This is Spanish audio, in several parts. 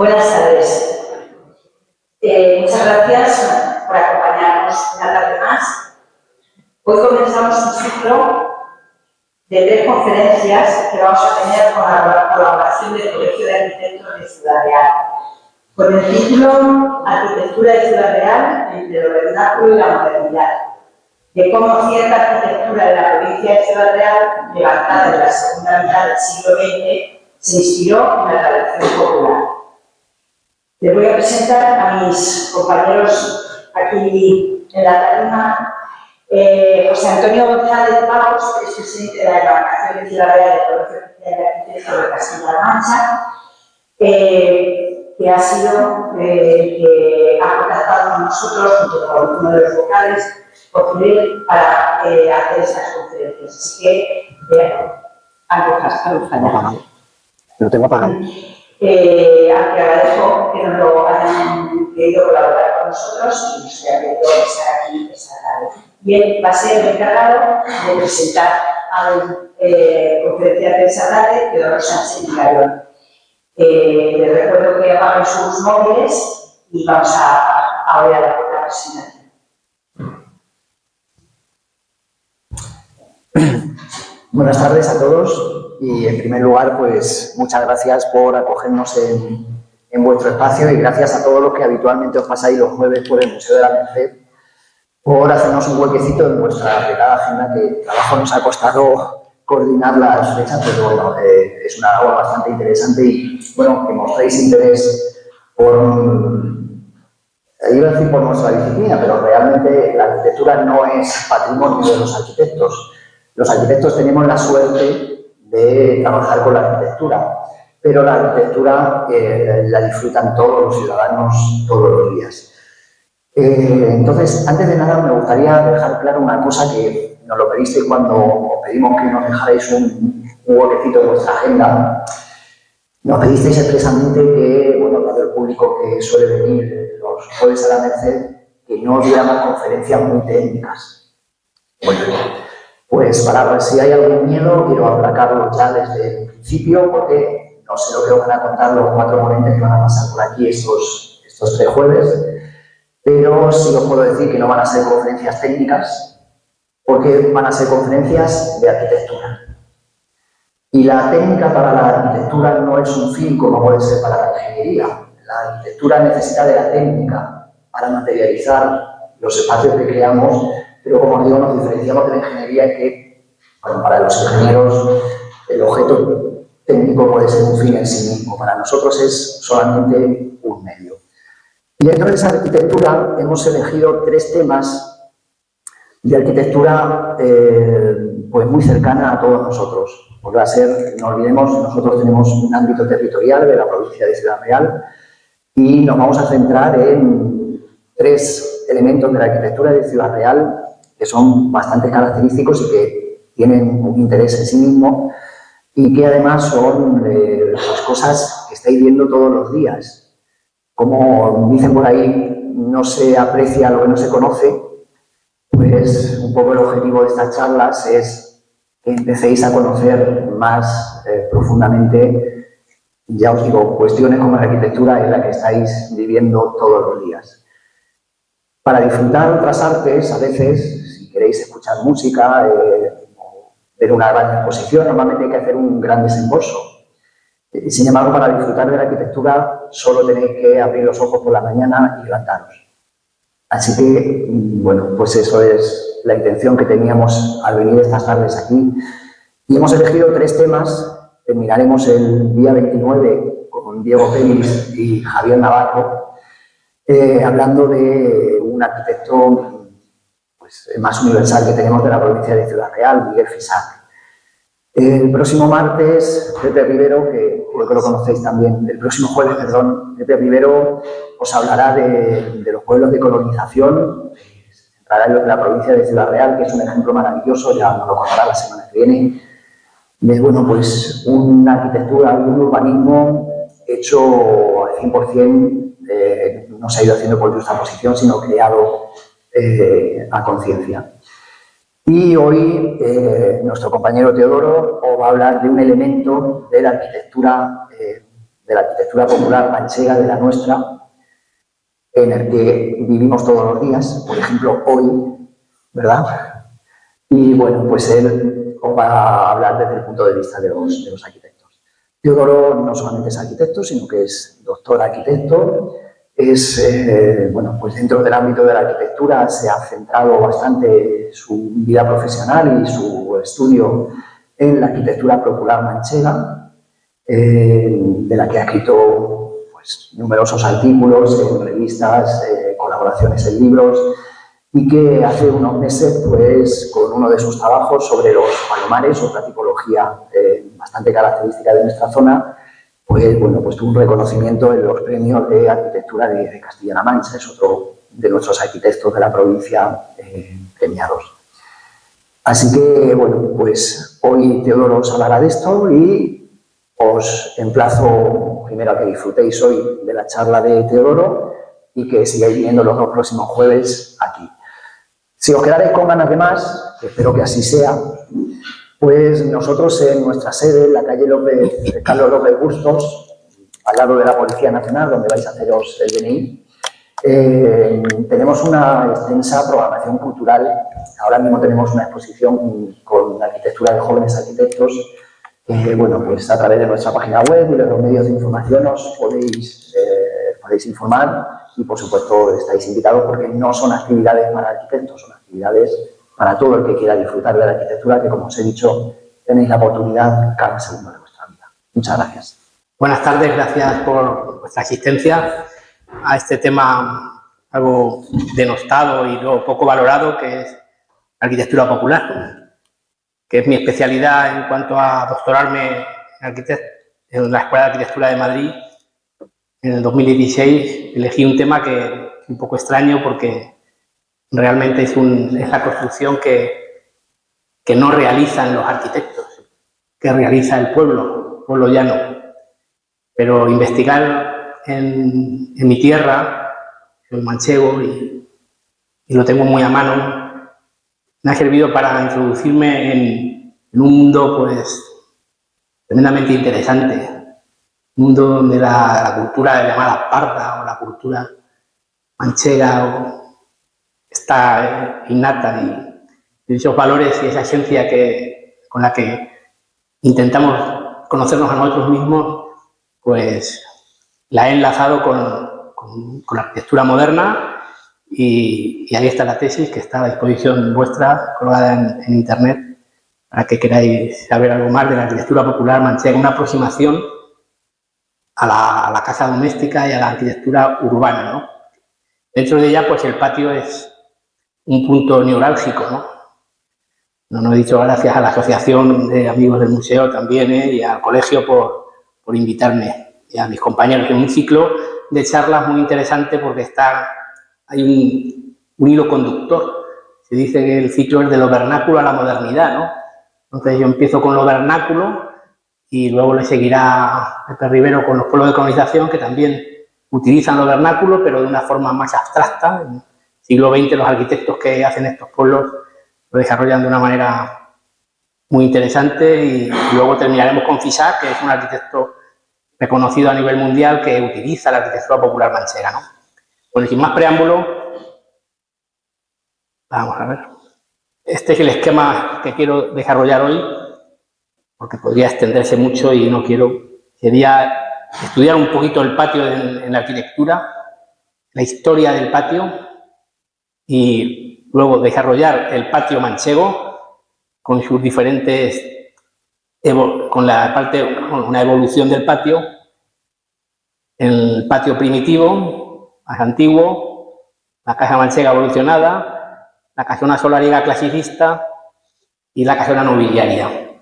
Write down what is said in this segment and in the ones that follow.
Buenas tardes. Muchas gracias por acompañarnos una tarde más. Hoy comenzamos un ciclo de 3 conferencias que vamos a tener con la colaboración del Colegio de Arquitectos de Ciudad Real, con el título Arquitectura de Ciudad Real entre lo vernáculo y la modernidad, de cómo cierta arquitectura de la provincia de Ciudad Real, levantada en la segunda mitad del siglo XX, se inspiró en la tradición popular. Les voy a presentar a mis compañeros aquí en la tarima. José Antonio González Pavos, que es presidente de la Demarcación de Ciudad Real del Colegio Oficial de Arquitectos de Castilla-La Mancha, que ha sido que ha contactado con nosotros, junto con uno de los vocales, para hacer estas conferencias. Así que, lo tengo apagado. Aunque agradezco que nos lo hayan querido colaborar con nosotros y nos haya querido estar aquí esta tarde. Y él va a ser el encargado de presentar al conferenciante de esta tarde, Teodoro Sánchez Villarón. Les recuerdo que apaguen sus móviles y vamos a oír la presentación. Buenas tardes a todos y en primer lugar pues muchas gracias por acogernos en vuestro espacio y gracias a todos los que habitualmente os pasáis los jueves por el Museo de la Merced por hacernos un huequecito en vuestra apretada agenda, que trabajo nos ha costado coordinar las fechas, pero bueno, es una labor bastante interesante y bueno, que mostréis interés iba a decir por nuestra disciplina, pero realmente la arquitectura no es patrimonio de los arquitectos. Los arquitectos tenemos la suerte de trabajar con la arquitectura, pero la arquitectura la disfrutan todos los ciudadanos todos los días. Entonces, antes de nada, me gustaría dejar claro una cosa que nos lo pedisteis cuando os pedimos que nos dejarais un huequecito en vuestra agenda. Nos pedisteis expresamente que, bueno, dado el público que suele venir los jueves a la Merced, que no diéramos conferencias muy técnicas. Bueno, pues para ver si hay algún miedo, quiero aplacarlo ya desde el principio, porque no sé lo que os van a contar los 4 ponentes que van a pasar por aquí estos 3 jueves, pero sí os puedo decir que no van a ser conferencias técnicas, porque van a ser conferencias de arquitectura. Y la técnica para la arquitectura no es un fin como puede ser para la ingeniería. La arquitectura necesita de la técnica para materializar los espacios que creamos, pero como os digo, nos diferenciamos de la ingeniería en que, bueno, para los ingenieros el objeto técnico puede ser un fin en sí mismo, para nosotros es solamente un medio. Y dentro de esa arquitectura hemos elegido 3 temas de arquitectura pues muy cercana a todos nosotros. Pues va a ser, no olvidemos, nosotros tenemos un ámbito territorial de la provincia de Ciudad Real y nos vamos a centrar en 3 elementos de la arquitectura de Ciudad Real que son bastante característicos y que tienen un interés en sí mismo y que además son las cosas que estáis viendo todos los días. Como dicen por ahí, no se aprecia lo que no se conoce, pues un poco el objetivo de estas charlas es que empecéis a conocer más profundamente, ya os digo, cuestiones como la arquitectura en la que estáis viviendo todos los días. Para disfrutar otras artes, a veces, si queréis escuchar música o ver una gran exposición, normalmente hay que hacer un gran desembolso. Sin embargo, para disfrutar de la arquitectura solo tenéis que abrir los ojos por la mañana y levantaros. Así que, bueno, pues eso es la intención que teníamos al venir estas tardes aquí. Y hemos elegido 3 temas. Terminaremos el día 29 con Diego Félix y Javier Navarro, hablando de un arquitecto pues, más universal que tenemos de la provincia de Ciudad Real, Miguel Fisac. El próximo martes, Pepe Rivero, que creo que lo conocéis también, el próximo jueves, perdón, Pepe Rivero os hablará de los pueblos de colonización, entrará en lo de la provincia de Ciudad Real, que es un ejemplo maravilloso, ya nos lo contará la semana que viene, de, bueno, pues una arquitectura, un urbanismo hecho al 100%, no se ha ido haciendo por justa posición, sino creado a conciencia. Y hoy nuestro compañero Teodoro os va a hablar de un elemento de la arquitectura de la arquitectura popular manchega, de la nuestra, en el que vivimos todos los días, por ejemplo, hoy, ¿verdad? Y bueno, pues él os va a hablar desde el punto de vista de los arquitectos. Teodoro no solamente es arquitecto, sino que es doctor arquitecto. Bueno, pues dentro del ámbito de la arquitectura se ha centrado bastante su vida profesional y su estudio en la arquitectura popular manchega, de la que ha escrito pues, numerosos artículos en revistas, colaboraciones en libros, y que hace unos meses, pues, con uno de sus trabajos sobre los palomares, otra tipología bastante característica de nuestra zona, pues, bueno, pues tuvo un reconocimiento en los premios de arquitectura de Castilla-La Mancha. Es otro de nuestros arquitectos de la provincia premiados. Así que, bueno, pues hoy Teodoro os hablará de esto y os emplazo primero a que disfrutéis hoy de la charla de Teodoro y que sigáis viendo los 2 próximos jueves aquí. Si os quedaréis con ganas de más, que espero que así sea, pues nosotros en nuestra sede, en la calle Carlos López Bustos, al lado de la Policía Nacional, donde vais a haceros el DNI, tenemos una extensa programación cultural. Ahora mismo tenemos una exposición con arquitectura de jóvenes arquitectos. Bueno, pues a través de nuestra página web y de los medios de información os podéis informar y, por supuesto, estáis invitados porque no son actividades para arquitectos, son actividades para todo el que quiera disfrutar de la arquitectura, que, como os he dicho, tenéis la oportunidad cada segundo de vuestra vida. Muchas gracias. Buenas tardes, gracias por vuestra asistencia a este tema algo denostado y luego poco valorado, que es arquitectura popular, que es mi especialidad en cuanto a doctorarme en la Escuela de Arquitectura de Madrid. En el 2016 elegí un tema que es un poco extraño porque realmente es la construcción que no realizan los arquitectos, que realiza el pueblo llano. Pero investigar en mi tierra, soy manchego y lo tengo muy a mano, me ha servido para introducirme en un mundo pues tremendamente interesante. Un mundo donde la cultura llamada parda o la cultura manchega está innata y esos valores y esa esencia con la que intentamos conocernos a nosotros mismos, pues la he enlazado con la arquitectura moderna y ahí está la tesis que está a disposición vuestra, colgada en internet, para que queráis saber algo más de la arquitectura popular manchega, una aproximación a la casa doméstica y a la arquitectura urbana, ¿no? Dentro de ella, pues el patio es un punto neurálgico, ¿no? No he dicho gracias a la Asociación de Amigos del Museo también y al colegio por invitarme, y a mis compañeros en un ciclo de charlas muy interesante porque hay un hilo conductor. Se dice que el ciclo es de lo vernáculo a la modernidad, ¿no? Entonces yo empiezo con lo vernáculo y luego le seguirá Pepe Rivero con los pueblos de colonización, que también utilizan lo vernáculo, pero de una forma más abstracta. En el siglo XX los arquitectos que hacen estos pueblos lo desarrollan de una manera muy interesante y luego terminaremos con Fisac, que es un arquitecto reconocido a nivel mundial que utiliza la arquitectura popular manchega, ¿no? Bueno, sin más preámbulo, vamos a ver. Este es el esquema que quiero desarrollar hoy, porque podría extenderse mucho y no quiero. Sería estudiar un poquito el patio en la arquitectura, la historia del patio y luego desarrollar el patio manchego con sus diferentes, con una evolución del patio, el patio primitivo, más antiguo, la casa manchega evolucionada, la casona solariega clasicista y la casona nobiliaria.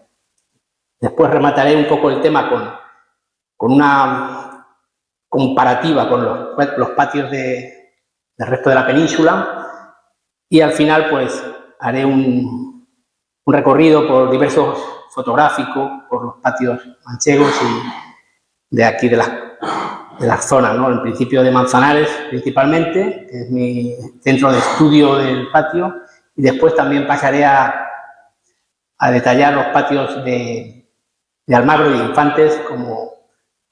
Después remataré un poco el tema con una comparativa con los patios del resto de la península y al final pues haré un recorrido por diversos fotográficos, por los patios manchegos y de aquí de las zonas, ¿no? En principio de Manzanares principalmente, que es mi centro de estudio del patio, y después también pasaré a detallar los patios de Almagro y Infantes como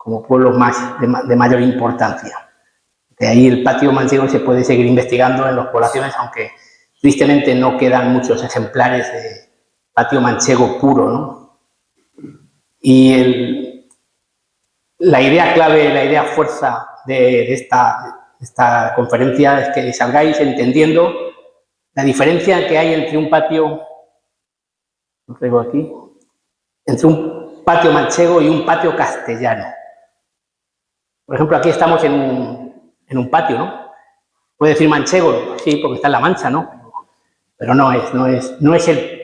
como pueblos de mayor importancia. De ahí el patio manchego se puede seguir investigando en las poblaciones, aunque tristemente no quedan muchos ejemplares de patio manchego puro, ¿no? Y la idea clave, la idea fuerza de esta conferencia es que salgáis entendiendo la diferencia que hay entre un patio, lo traigo aquí, entre un patio manchego y un patio castellano. Por ejemplo, aquí estamos en un patio, ¿no? Puede decir manchego, sí, porque está en La Mancha, ¿no? Pero no es el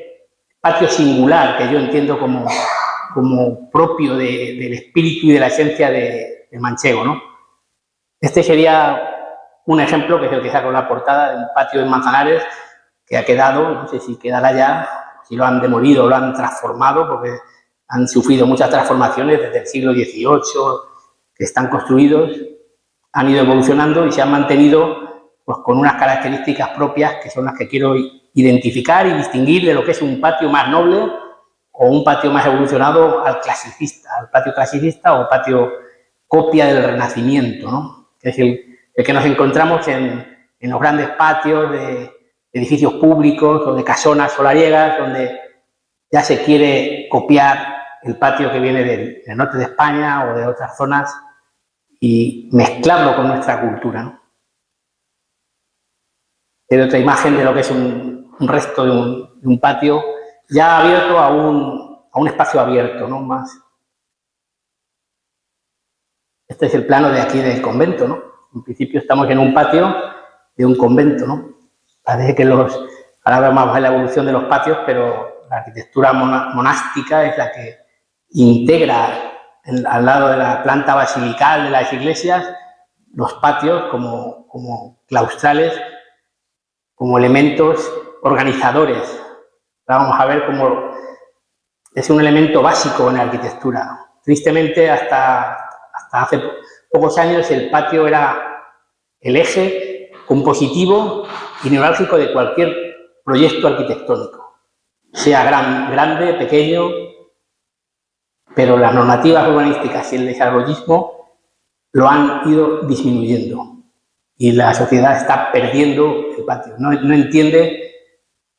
patio singular que yo entiendo como propio del espíritu y de la esencia de manchego, ¿no? Este sería un ejemplo, que es el que saco en la portada, de un patio en Manzanares que ha quedado, no sé si quedará ya, si lo han demolido o lo han transformado, porque han sufrido muchas transformaciones desde el siglo XVIII, que están construidos, han ido evolucionando y se han mantenido pues, con unas características propias que son las que quiero identificar y distinguir de lo que es un patio más noble o un patio más evolucionado al clasicista, al patio clasicista o patio copia del Renacimiento, ¿no? Que es el que nos encontramos en los grandes patios de edificios públicos o de casonas solariegas, donde ya se quiere copiar el patio que viene del norte de España o de otras zonas y mezclarlo con nuestra cultura, ¿no? Hay otra imagen de lo que es un resto de un patio ya abierto a un espacio abierto, ¿no? Más. Este es el plano de aquí del convento, ¿no? En principio estamos en un patio de un convento, ¿no? Parece que ahora vemos más la evolución de los patios, pero la arquitectura monástica es la que integra al lado de la planta basilical de las iglesias los patios como claustrales, como elementos organizadores. Vamos a ver cómo es un elemento básico en la arquitectura. Tristemente, hasta hace pocos años, el patio era el eje compositivo y neurálgico de cualquier proyecto arquitectónico, sea grande, pequeño, pero las normativas urbanísticas y el desarrollismo lo han ido disminuyendo y la sociedad está perdiendo el patio. No entiende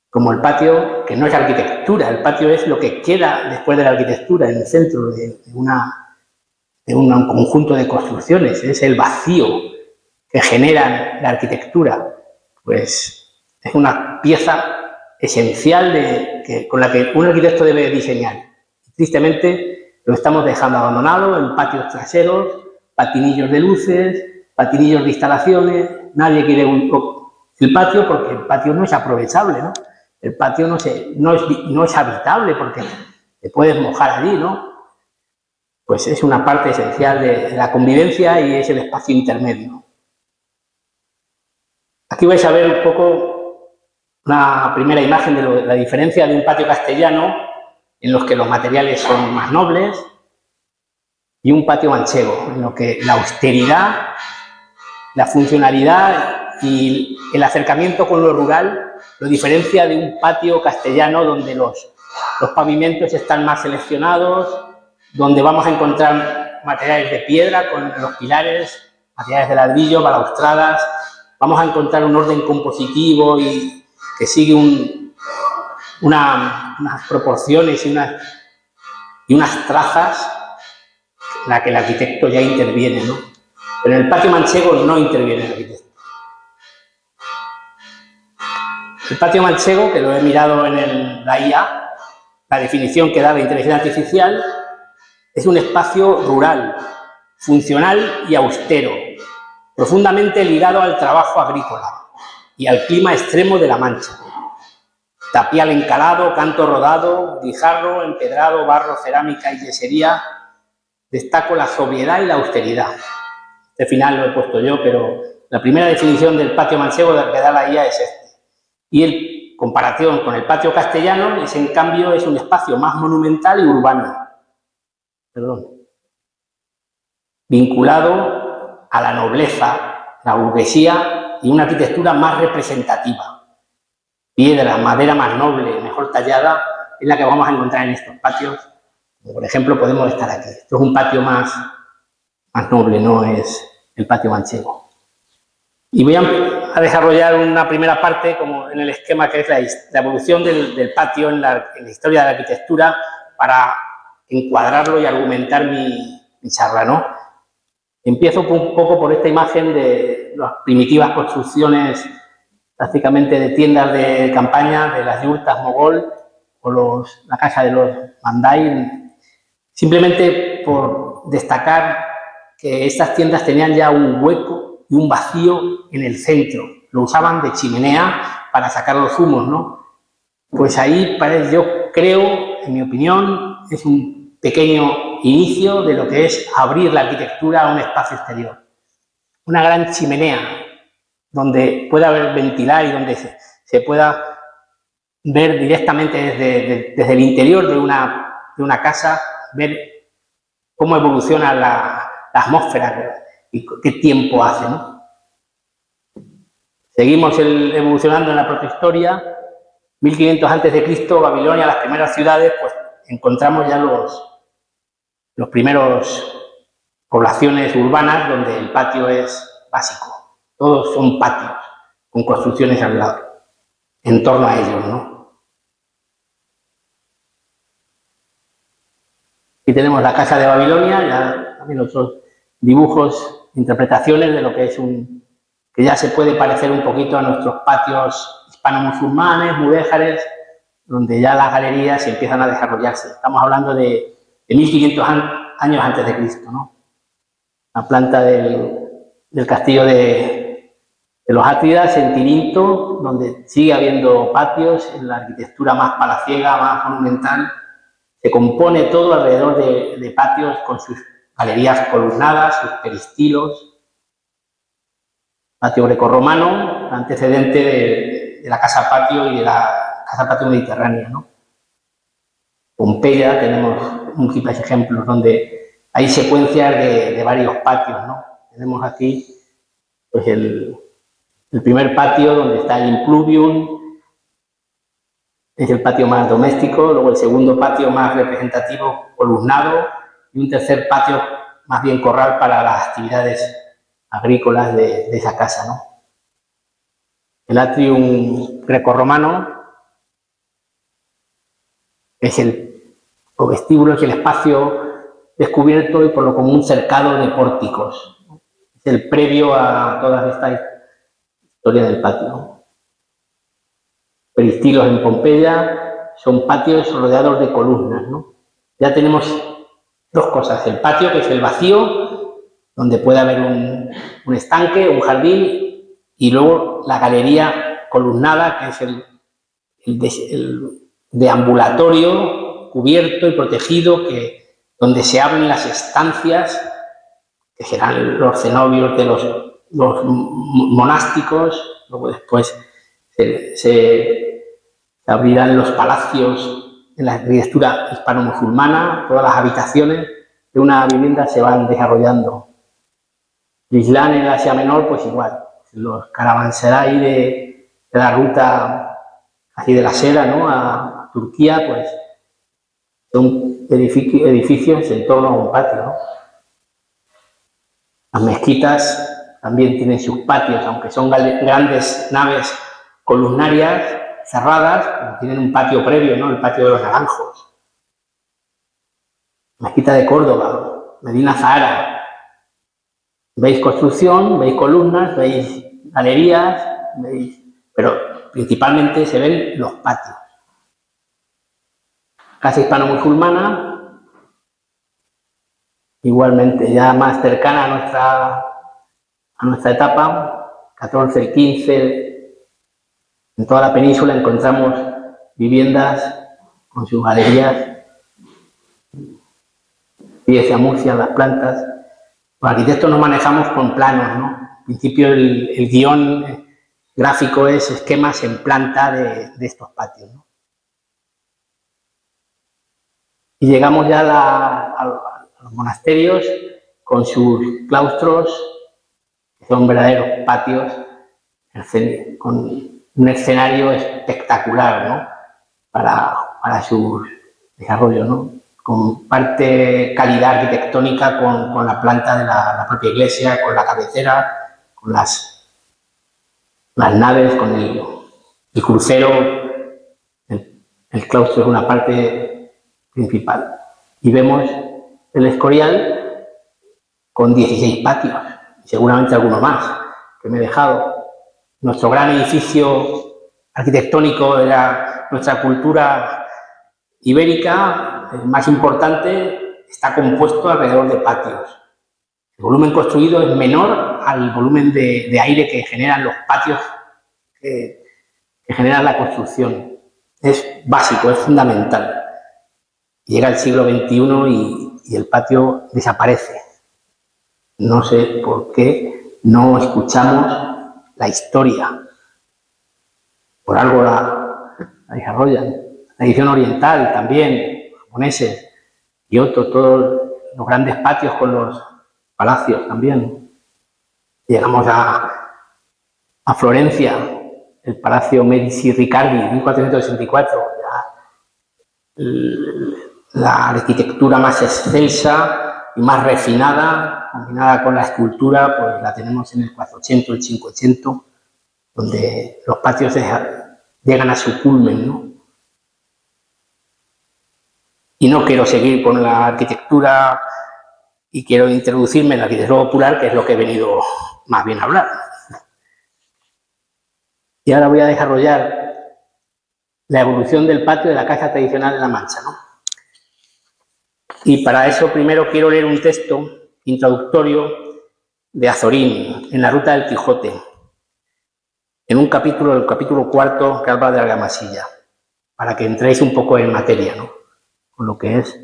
como el patio, que no es arquitectura, el patio es lo que queda después de la arquitectura en el centro de un conjunto de construcciones, es el vacío que genera la arquitectura. Pues es una pieza esencial con la que un arquitecto debe diseñar. Tristemente lo estamos dejando abandonado en patios traseros, patinillos de luces, patinillos de instalaciones. Nadie quiere el patio porque el patio no es aprovechable, ¿no? El patio no es habitable porque te puedes mojar allí, ¿no? Pues es una parte esencial de la convivencia y es el espacio intermedio. Aquí vais a ver un poco una primera imagen de la diferencia de un patio castellano en los que los materiales son más nobles y un patio manchego en lo que la austeridad, la funcionalidad y el acercamiento con lo rural lo diferencia de un patio castellano donde los pavimentos están más seleccionados, donde vamos a encontrar materiales de piedra con los pilares, materiales de ladrillo, balaustradas. Vamos a encontrar un orden compositivo y que sigue unas proporciones y unas trazas en la que el arquitecto ya interviene, ¿no? Pero en el patio manchego no interviene el arquitecto. El patio manchego, que lo he mirado en la IA, la definición que da la inteligencia artificial, es un espacio rural, funcional y austero, profundamente ligado al trabajo agrícola y al clima extremo de La Mancha. Tapial encalado, canto rodado, guijarro, empedrado, barro, cerámica y yesería. Destaco la sobriedad y la austeridad. Este final lo he puesto yo, pero la primera definición del patio manchego que da la IA es este. Y en comparación con el patio castellano, en cambio es un espacio más monumental y urbano. Vinculado a la nobleza, la burguesía y una arquitectura más representativa. Piedra, madera más noble, mejor tallada, es la que vamos a encontrar en estos patios. Como por ejemplo, podemos estar aquí. Esto es un patio más más noble, ¿no?, es el patio manchego. Y voy a desarrollar una primera parte, como en el esquema, que es la evolución del patio en la historia de la arquitectura, para encuadrarlo y argumentar mi charla, ¿no? Empiezo un poco por esta imagen de las primitivas construcciones, prácticamente de tiendas de campaña, de las yurtas mogol o la casa de los Mandai, simplemente por destacar que estas tiendas tenían ya un hueco y un vacío en el centro. Lo usaban de chimenea para sacar los humos, ¿no? Pues ahí yo creo, en mi opinión, es un pequeño inicio de lo que es abrir la arquitectura a un espacio exterior. Una gran chimenea donde pueda haber ventilar y donde se pueda ver directamente desde el interior de una casa, ver cómo evoluciona la atmósfera y qué tiempo hace, ¿no? Seguimos evolucionando en la protohistoria. 1500 a.C., Babilonia, las primeras ciudades, pues encontramos ya los primeros poblaciones urbanas donde el patio es básico. Todos son patios con construcciones al lado, en torno a ellos, ¿no? Aquí tenemos la casa de Babilonia, ya también otros dibujos, interpretaciones de lo que es que ya se puede parecer un poquito a nuestros patios hispano-musulmanes, mudéjares, donde ya las galerías empiezan a desarrollarse. Estamos hablando de 1500 años antes de Cristo, ¿no? La planta del castillo de los Átridas en Tirinto, donde sigue habiendo patios, en la arquitectura más palaciega, más monumental. Se compone todo alrededor de patios con sus galerías columnadas, sus peristilos. Patio grecorromano, antecedente de la casa patio y de la casa patio mediterránea, ¿no? Pompeya, tenemos múltiples ejemplos donde hay secuencias de varios patios, ¿no? Tenemos aquí pues el primer patio donde está el impluvium, es el patio más doméstico, luego el segundo patio más representativo, columnado, y un tercer patio más bien corral para las actividades agrícolas de esa casa, ¿no? El atrium grecorromano es el vestíbulo, es el espacio descubierto y por lo común cercado de pórticos. Es el previo a toda esta historia del patio. Peristilos en Pompeya son patios rodeados de columnas, ¿no? Ya tenemos dos cosas: el patio, que es el vacío, donde puede haber un estanque, un jardín, y luego la galería columnada, que es el deambulatorio cubierto y protegido, donde se abren las estancias, que serán los cenobios de los monásticos. Luego después se abrirán los palacios en la arquitectura hispano-musulmana. Todas las habitaciones de una vivienda se van desarrollando. Islam en Asia Menor, pues igual, los caravanserai de la ruta así de la seda, ¿no?, a Turquía, pues son edificios en torno a un patio, ¿no? Las mezquitas también tienen sus patios, aunque son grandes naves columnarias cerradas, pero tienen un patio previo, ¿no?, el patio de los Naranjos. Mezquita de Córdoba, Medina Zahara. Veis construcción, veis columnas, veis galerías, pero principalmente se ven los patios. Casa hispano-musulmana, igualmente ya más cercana a nuestra etapa, 14, el 15, en toda la península encontramos viviendas con sus galerías, y a Murcia, las plantas. Los arquitectos nos manejamos con planos, ¿no? En principio el guión gráfico es esquemas en planta de estos patios, ¿no? Y llegamos ya a los monasterios con sus claustros, que son verdaderos patios, con un escenario espectacular, ¿no?, para su desarrollo, ¿no? comparte calidad arquitectónica con la planta de la propia iglesia, con la cabecera, con las naves, con el crucero. El claustro es una parte principal. Y vemos el Escorial con 16 patios, seguramente alguno más que me he dejado. Nuestro gran edificio arquitectónico de nuestra cultura ibérica, el más importante, está compuesto alrededor de patios. El volumen construido es menor al volumen de aire que generan los patios que generan la construcción. Es básico, es fundamental. Llega el siglo XXI y el patio desaparece. No sé por qué no escuchamos la historia. Por algo la desarrollan. La tradición oriental también, japoneses, Kioto, todos los grandes patios con los palacios también. Llegamos a Florencia, el Palacio Medici Riccardi, 1464, la arquitectura más excelsa y más refinada, combinada con la escultura, pues la tenemos en el 400, el 500, donde los patios llegan a su culmen, ¿no? Y no quiero seguir con la arquitectura y quiero introducirme en la arquitectura popular, que es lo que he venido más bien a hablar. Y ahora voy a desarrollar la evolución del patio de la casa tradicional de La Mancha, ¿no? Y para eso primero quiero leer un texto introductorio de Azorín, en la Ruta del Quijote, en un capítulo, el capítulo 4, que habla de Argamasilla, para que entréis un poco en materia, ¿no? Con lo que es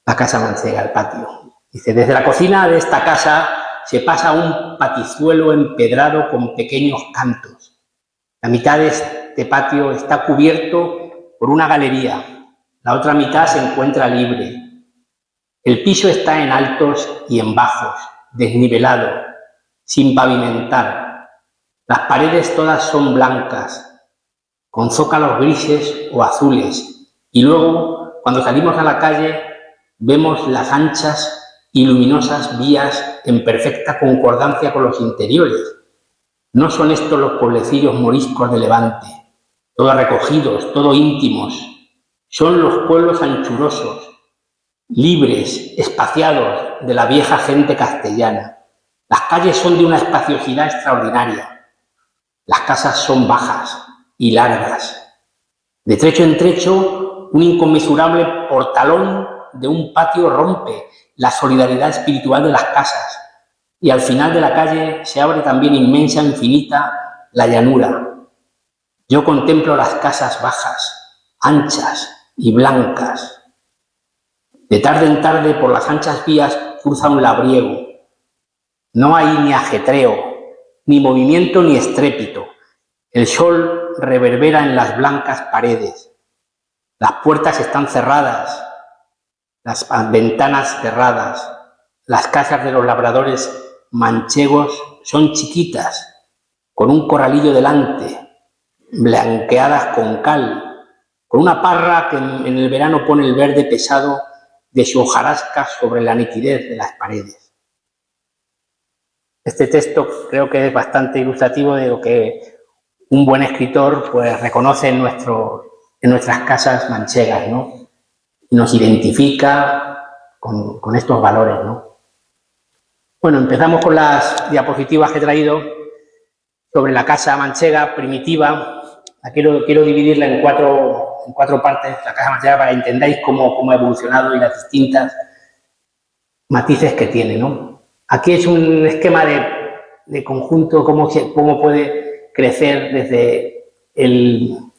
la casa manchega, el patio. Dice, desde la cocina de esta casa se pasa un patizuelo empedrado con pequeños cantos. La mitad de este patio está cubierto por una galería, la otra mitad se encuentra libre. El piso está en altos y en bajos, desnivelado, sin pavimentar. Las paredes todas son blancas, con zócalos grises o azules, y luego, cuando salimos a la calle, vemos las anchas y luminosas vías en perfecta concordancia con los interiores. No son estos los pueblecillos moriscos de Levante, todos recogidos, todos íntimos. Son los pueblos anchurosos, libres, espaciados de la vieja gente castellana. Las calles son de una espaciosidad extraordinaria. Las casas son bajas y largas. De trecho en trecho, un inconmensurable portalón de un patio rompe la solidaridad espiritual de las casas, y al final de la calle se abre también inmensa, infinita, la llanura. Yo contemplo las casas bajas, anchas y blancas. De tarde en tarde, por las anchas vías cruza un labriego. No hay ni ajetreo, ni movimiento ni estrépito. El sol reverbera en las blancas paredes. Las puertas están cerradas, las ventanas cerradas. Las casas de los labradores manchegos son chiquitas, con un corralillo delante, blanqueadas con cal, con una parra que en el verano pone el verde pesado de su hojarasca sobre la nitidez de las paredes. Este texto creo que es bastante ilustrativo de lo que un buen escritor pues reconoce en nuestras casas manchegas, ¿no? Y nos identifica con estos valores, ¿no? Bueno, empezamos con las diapositivas que he traído sobre la casa manchega primitiva. La quiero dividirla en cuatro partes, la casa manchega, para que entendáis cómo ha evolucionado y las distintas matices que tiene, ¿no? Aquí es un esquema de conjunto, cómo puede crecer desde el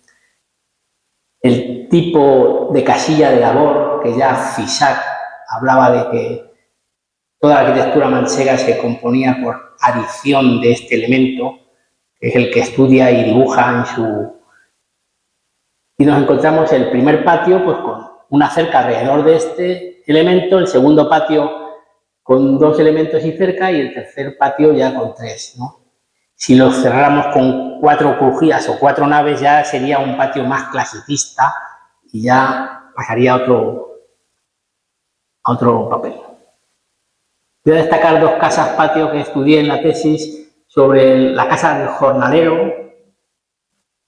tipo de casilla de labor, que ya Fisac hablaba de que toda la arquitectura manchega se componía por adición de este elemento, que es el que estudia y dibuja en su... Y nos encontramos el primer patio pues con una cerca alrededor de este elemento, el segundo patio con 2 elementos y cerca, y el tercer patio ya con 3, ¿no? Si lo cerráramos con 4 crujías o 4 naves, ya sería un patio más clasicista y ya pasaría a otro papel. Voy a destacar dos casas patio que estudié en la tesis sobre la casa del jornalero,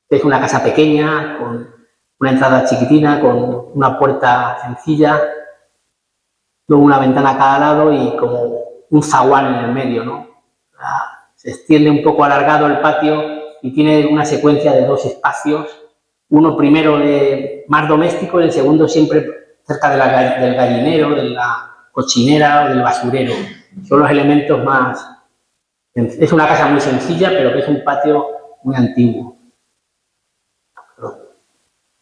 que es una casa pequeña, con una entrada chiquitina, con una puerta sencilla, luego una ventana a cada lado y como un zaguán en el medio, ¿no? Se extiende un poco alargado el patio y tiene una secuencia de dos espacios, uno primero de más doméstico y el segundo siempre cerca de del gallinero, de la cochinera o del basurero. Son los elementos más... Es una casa muy sencilla, pero que es un patio muy antiguo.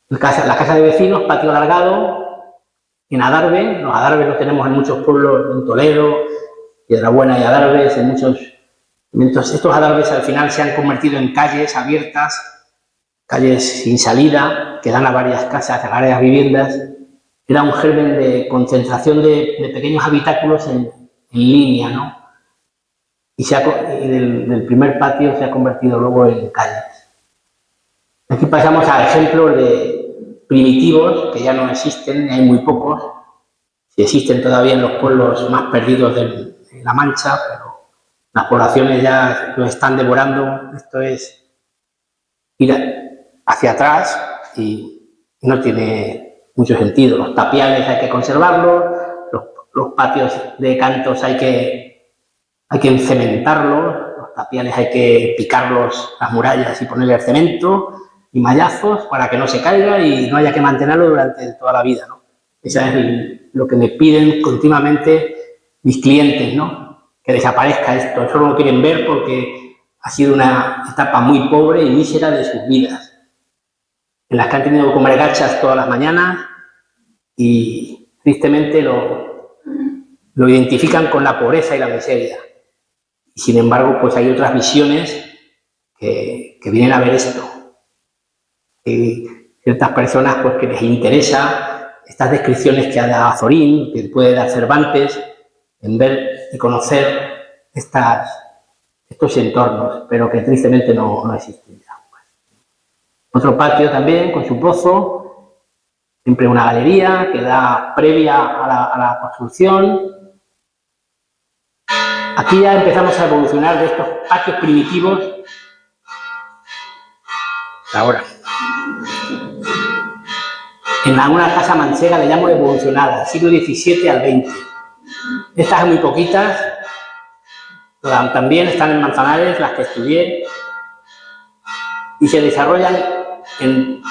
La casa de vecinos, patio alargado, en adarve. Los adarves los tenemos en muchos pueblos, en Toledo, Piedrabuena y adarves, en muchos... Entonces, estos adarves al final se han convertido en calles abiertas, calles sin salida, que dan a varias casas, a varias viviendas. Era un germen de concentración de pequeños habitáculos en línea, ¿no? Y del primer patio se ha convertido luego en calles. Aquí pasamos a ejemplos de primitivos que ya no existen, hay muy pocos. Si existen todavía en los pueblos más perdidos de La Mancha, pero las poblaciones ya lo están devorando. Esto es ir hacia atrás y no tiene mucho sentido. Los tapiales hay que conservarlos, los patios de cantos hay que encementarlos, los tapiales hay que picarlos, las murallas y ponerle el cemento y mallazos para que no se caiga y no haya que mantenerlo durante toda la vida, ¿no? Eso es lo que me piden continuamente mis clientes, ¿no? Que desaparezca esto. Eso no lo quieren ver porque ha sido una etapa muy pobre y mísera de sus vidas, en las que han tenido que comer gachas todas las mañanas y tristemente lo identifican con la pobreza y la miseria. Y sin embargo, pues hay otras visiones que vienen a ver esto. Y ciertas personas pues que les interesa estas descripciones que ha dado Azorín, que puede dar Cervantes, en ver y conocer estos entornos, pero que tristemente no existen ya. Otro patio también con su pozo, siempre una galería que da previa a la construcción. Aquí ya empezamos a evolucionar de estos patios primitivos. Ahora, en alguna casa manchega le llamo evolucionada, siglo XVII al XX. Estas muy poquitas, también están en Manzanares, las que estudié, y se desarrollan en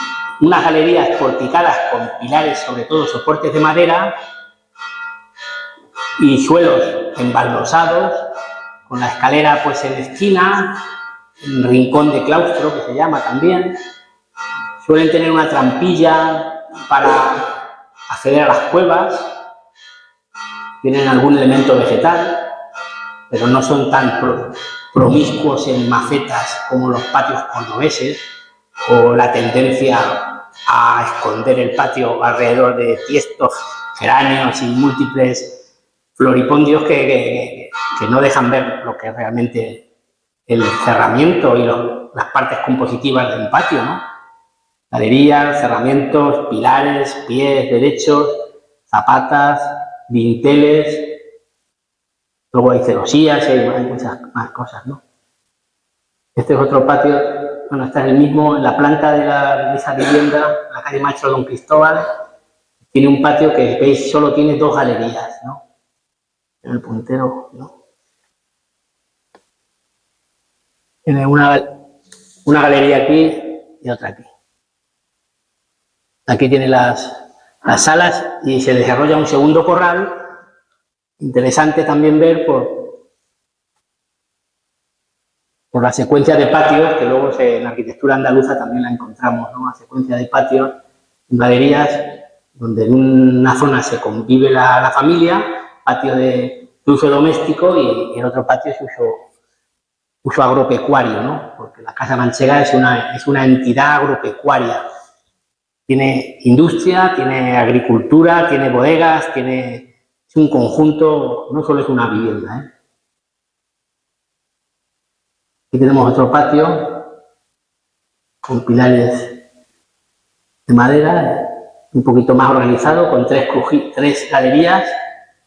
unas galerías porticadas con pilares, sobre todo soportes de madera, y suelos embaldosados, con la escalera pues en esquina, en rincón de claustro, que se llama también. Suelen tener una trampilla para acceder a las cuevas, tienen algún elemento vegetal, pero no son tan promiscuos en macetas como los patios cordobeses, o la tendencia a esconder el patio alrededor de tiestos, geráneos y múltiples floripondios que no dejan ver lo que es realmente el cerramiento y las partes compositivas de un patio, ¿no? Galerías, cerramientos, pilares, pies derechos, zapatas, dinteles, luego hay celosías y hay muchas más cosas, ¿no? Este es otro patio, bueno, está en el mismo, en la planta de esa vivienda, la calle Maestro Don Cristóbal, tiene un patio que, veis, solo tiene dos galerías, ¿no? En el puntero, ¿no? Tiene una galería aquí y otra aquí. Aquí tiene las salas y se desarrolla un segundo corral. Interesante también ver por la secuencia de patios, que luego en la arquitectura andaluza también la encontramos, ¿no? La secuencia de patios, galerías, donde en una zona se convive la familia, patio de uso doméstico y el otro patio es uso agropecuario, ¿no? Porque la Casa Manchega es una entidad agropecuaria. Tiene industria, tiene agricultura, tiene bodegas, es un conjunto, no solo es una vivienda, ¿eh? Aquí tenemos otro patio con pilares de madera un poquito más organizado, con tres galerías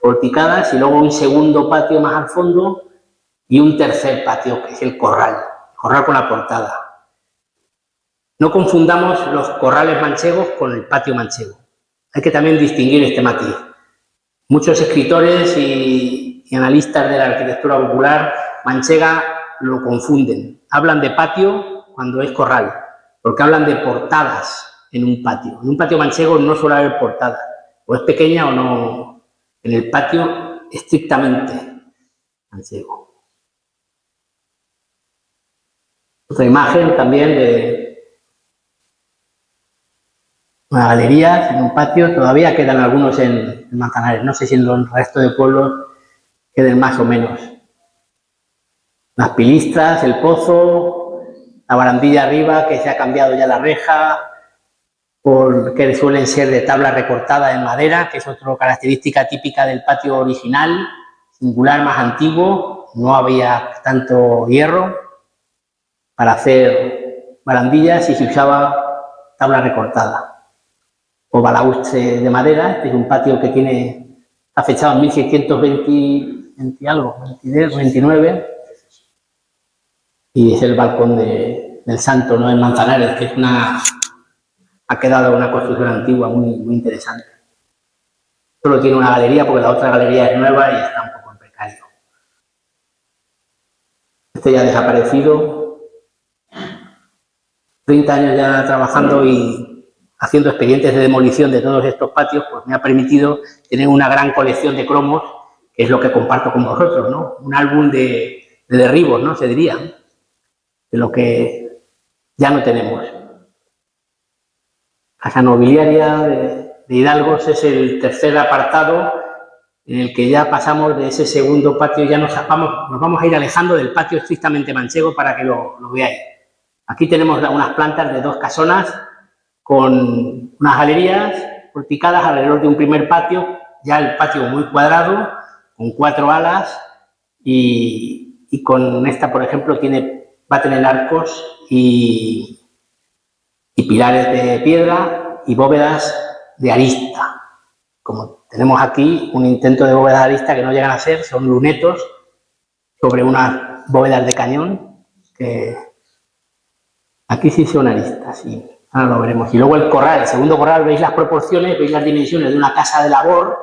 porticadas y luego un segundo patio más al fondo y un tercer patio, que es el corral con la portada. No confundamos los corrales manchegos con el patio manchego. Hay que también distinguir este matiz. Muchos escritores y analistas de la arquitectura popular manchega lo confunden. Hablan de patio cuando es corral, porque hablan de portadas en un patio. En un patio manchego no suele haber portada, o es pequeña o no. En el patio estrictamente manchego. Otra imagen también de una galería en un patio. Todavía quedan algunos en Manzanares. No sé si en el resto de pueblos queden más o menos. Las pilistras, el pozo, la barandilla arriba, que se ha cambiado ya la reja, porque suelen ser de tabla recortada en madera, que es otra característica típica del patio original, singular, más antiguo. No había tanto hierro para hacer barandillas y se usaba tabla recortada o balaustre de madera. Este es un patio que está fechado en 1620 algo, 22, 29, y es el balcón del Santo, ¿no?, en Manzanares, que ha quedado una construcción antigua muy, muy interesante. Solo tiene una galería porque la otra galería es nueva y está un poco en precario. Este ya ha desaparecido. 30 años ya trabajando y haciendo expedientes de demolición de todos estos patios, pues me ha permitido tener una gran colección de cromos, que es lo que comparto con vosotros, ¿no? Un álbum de derribos, ¿no?, se diría, de lo que ya no tenemos. Casa Nobiliaria de Hidalgos es el tercer apartado en el que ya pasamos de ese segundo patio, ya nos vamos a ir alejando del patio estrictamente manchego para que lo veáis. Aquí tenemos unas plantas de 2 casonas con unas galerías porticadas alrededor de un primer patio, ya el patio muy cuadrado, con 4 alas y con esta, por ejemplo, va a tener arcos y pilares de piedra y bóvedas de arista. Como tenemos aquí un intento de bóvedas de arista que no llegan a ser, son lunetos sobre unas bóvedas de cañón, que aquí sí son aristas, sí. Ahora lo veremos. Y luego el corral, el segundo corral, veis las proporciones, veis las dimensiones de una casa de labor,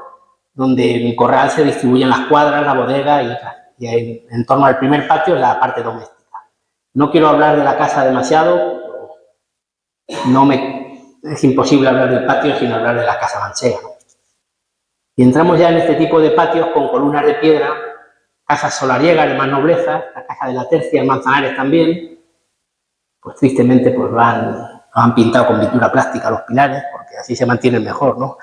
donde en el corral se distribuyen las cuadras, la bodega y en torno al primer patio es la parte doméstica. No quiero hablar de la casa demasiado, es imposible hablar del patio sin hablar de la casa manchega. Y entramos ya en este tipo de patios con columnas de piedra, casas solariegas de más nobleza, la casa de la Tercia en Manzanares también, pues tristemente pues lo han pintado con pintura plástica los pilares, porque así se mantienen mejor, ¿no?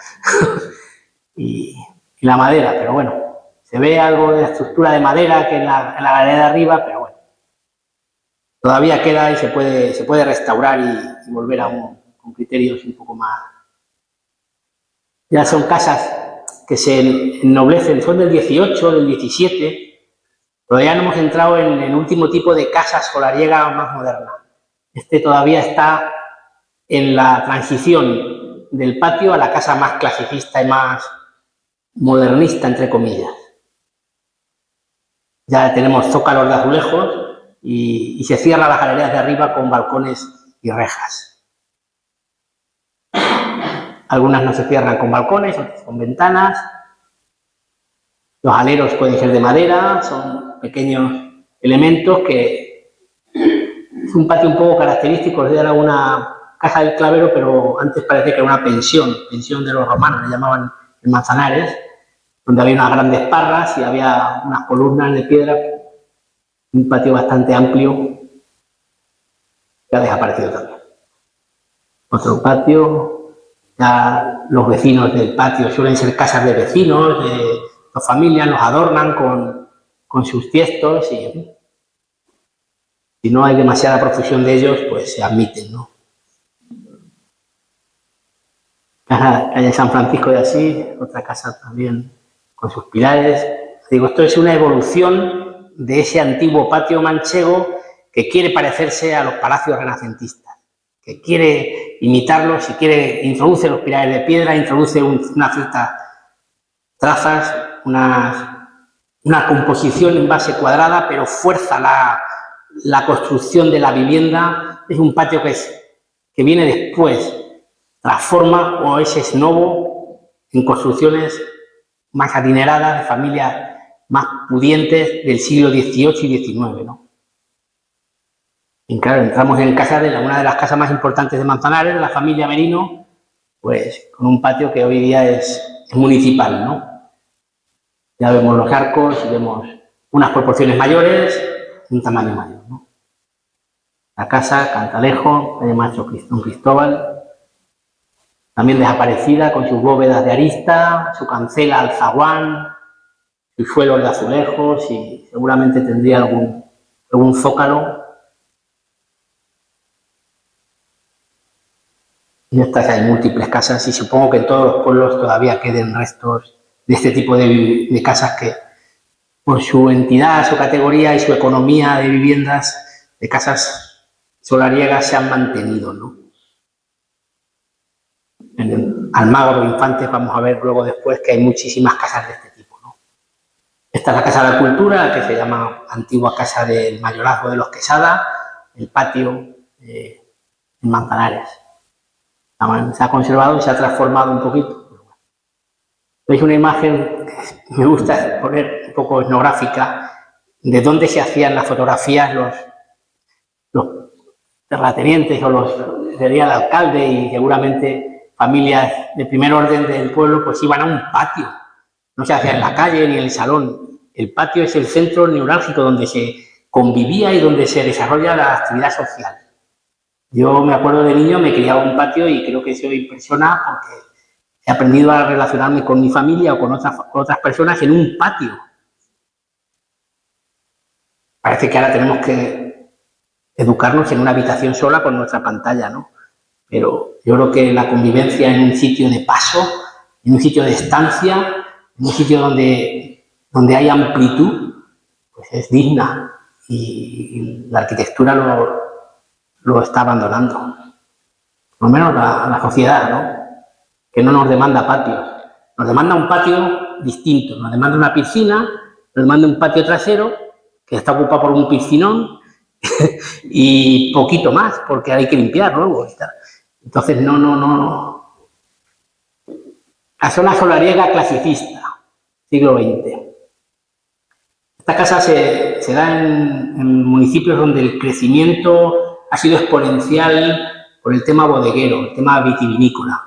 y la madera, pero bueno, se ve algo de la estructura de madera que en la galería de arriba, pero bueno, todavía queda y se puede restaurar y volver con criterios un poco más. Ya son casas que se ennoblecen, son del 18, del 17, pero ya no hemos entrado en el último tipo de casa solariega más moderna. Este todavía está en la transición del patio a la casa más clasicista y más modernista, entre comillas. Ya tenemos zócalos de azulejos y se cierran las galerías de arriba con balcones y rejas. Algunas no se cierran con balcones, otras con ventanas. Los aleros pueden ser de madera, son pequeños elementos que es un patio un poco característico. Era una casa del Clavero, pero antes parecía que era una pensión de los romanos, le llamaban en Manzanares, donde había unas grandes parras y había unas columnas de piedra, un patio bastante amplio que ha desaparecido también. Otro patio, ya los vecinos del patio suelen ser casas de vecinos, de familias, los adornan con sus tiestos y si no hay demasiada profusión de ellos, pues se admiten, ¿no? Calle San Francisco de Asís, otra casa también con sus pilares. Digo, esto es una evolución de ese antiguo patio manchego que quiere parecerse a los palacios renacentistas, que quiere imitarlos, si quiere, introduce los pilares de piedra, introduce unas ciertas trazas, una composición en base cuadrada, pero fuerza la construcción de la vivienda. Es un patio que viene después, transforma o es esnobo en construcciones más adineradas, de familias más pudientes del siglo XVIII y XIX, ¿no? Y claro, entramos en casa de una de las casas más importantes de Manzanares, de la familia Merino, pues con un patio que hoy día es municipal, ¿no? Ya vemos los arcos y vemos unas proporciones mayores, un tamaño mayor, ¿no? La casa, Cantalejo, calle Maestro Don Cristóbal, también desaparecida, con sus bóvedas de arista, su cancela al zaguán, sus suelos de azulejos y seguramente tendría algún zócalo. Y estas hay múltiples casas y supongo que en todos los pueblos todavía queden restos de este tipo de casas que por su entidad, su categoría y su economía de viviendas, de casas solariegas se han mantenido, ¿no? En Almagro, Infantes, vamos a ver luego después que hay muchísimas casas de este tipo, ¿no? Esta es la Casa de la Cultura, que se llama Antigua Casa del Mayorazgo de los Quesada, el patio en Manzanares. Se ha conservado y se ha transformado un poquito. Veis una imagen que me gusta poner un poco etnográfica de dónde se hacían las fotografías los terratenientes o los sería el alcalde y seguramente familias de primer orden del pueblo, pues iban a un patio. No se hacía en la calle ni en el salón. El patio es el centro neurálgico donde se convivía y donde se desarrolla la actividad social. Yo me acuerdo de niño, me criaba en un patio y creo que eso impresiona porque he aprendido a relacionarme con mi familia o con otras personas en un patio. Parece que ahora tenemos que educarnos en una habitación sola con nuestra pantalla, ¿no? Pero yo creo que la convivencia en un sitio de paso, en un sitio de estancia, en un sitio donde hay amplitud, pues es digna y la arquitectura lo está abandonando. Por lo menos la sociedad, ¿no? Que no nos demanda patios. Nos demanda un patio distinto, nos demanda una piscina, nos demanda un patio trasero que está ocupado por un piscinón y poquito más, porque hay que limpiar luego. Entonces, no. La zona solariega clasicista, siglo XX. Esta casa se da en municipios donde el crecimiento ha sido exponencial por el tema bodeguero, el tema vitivinícola.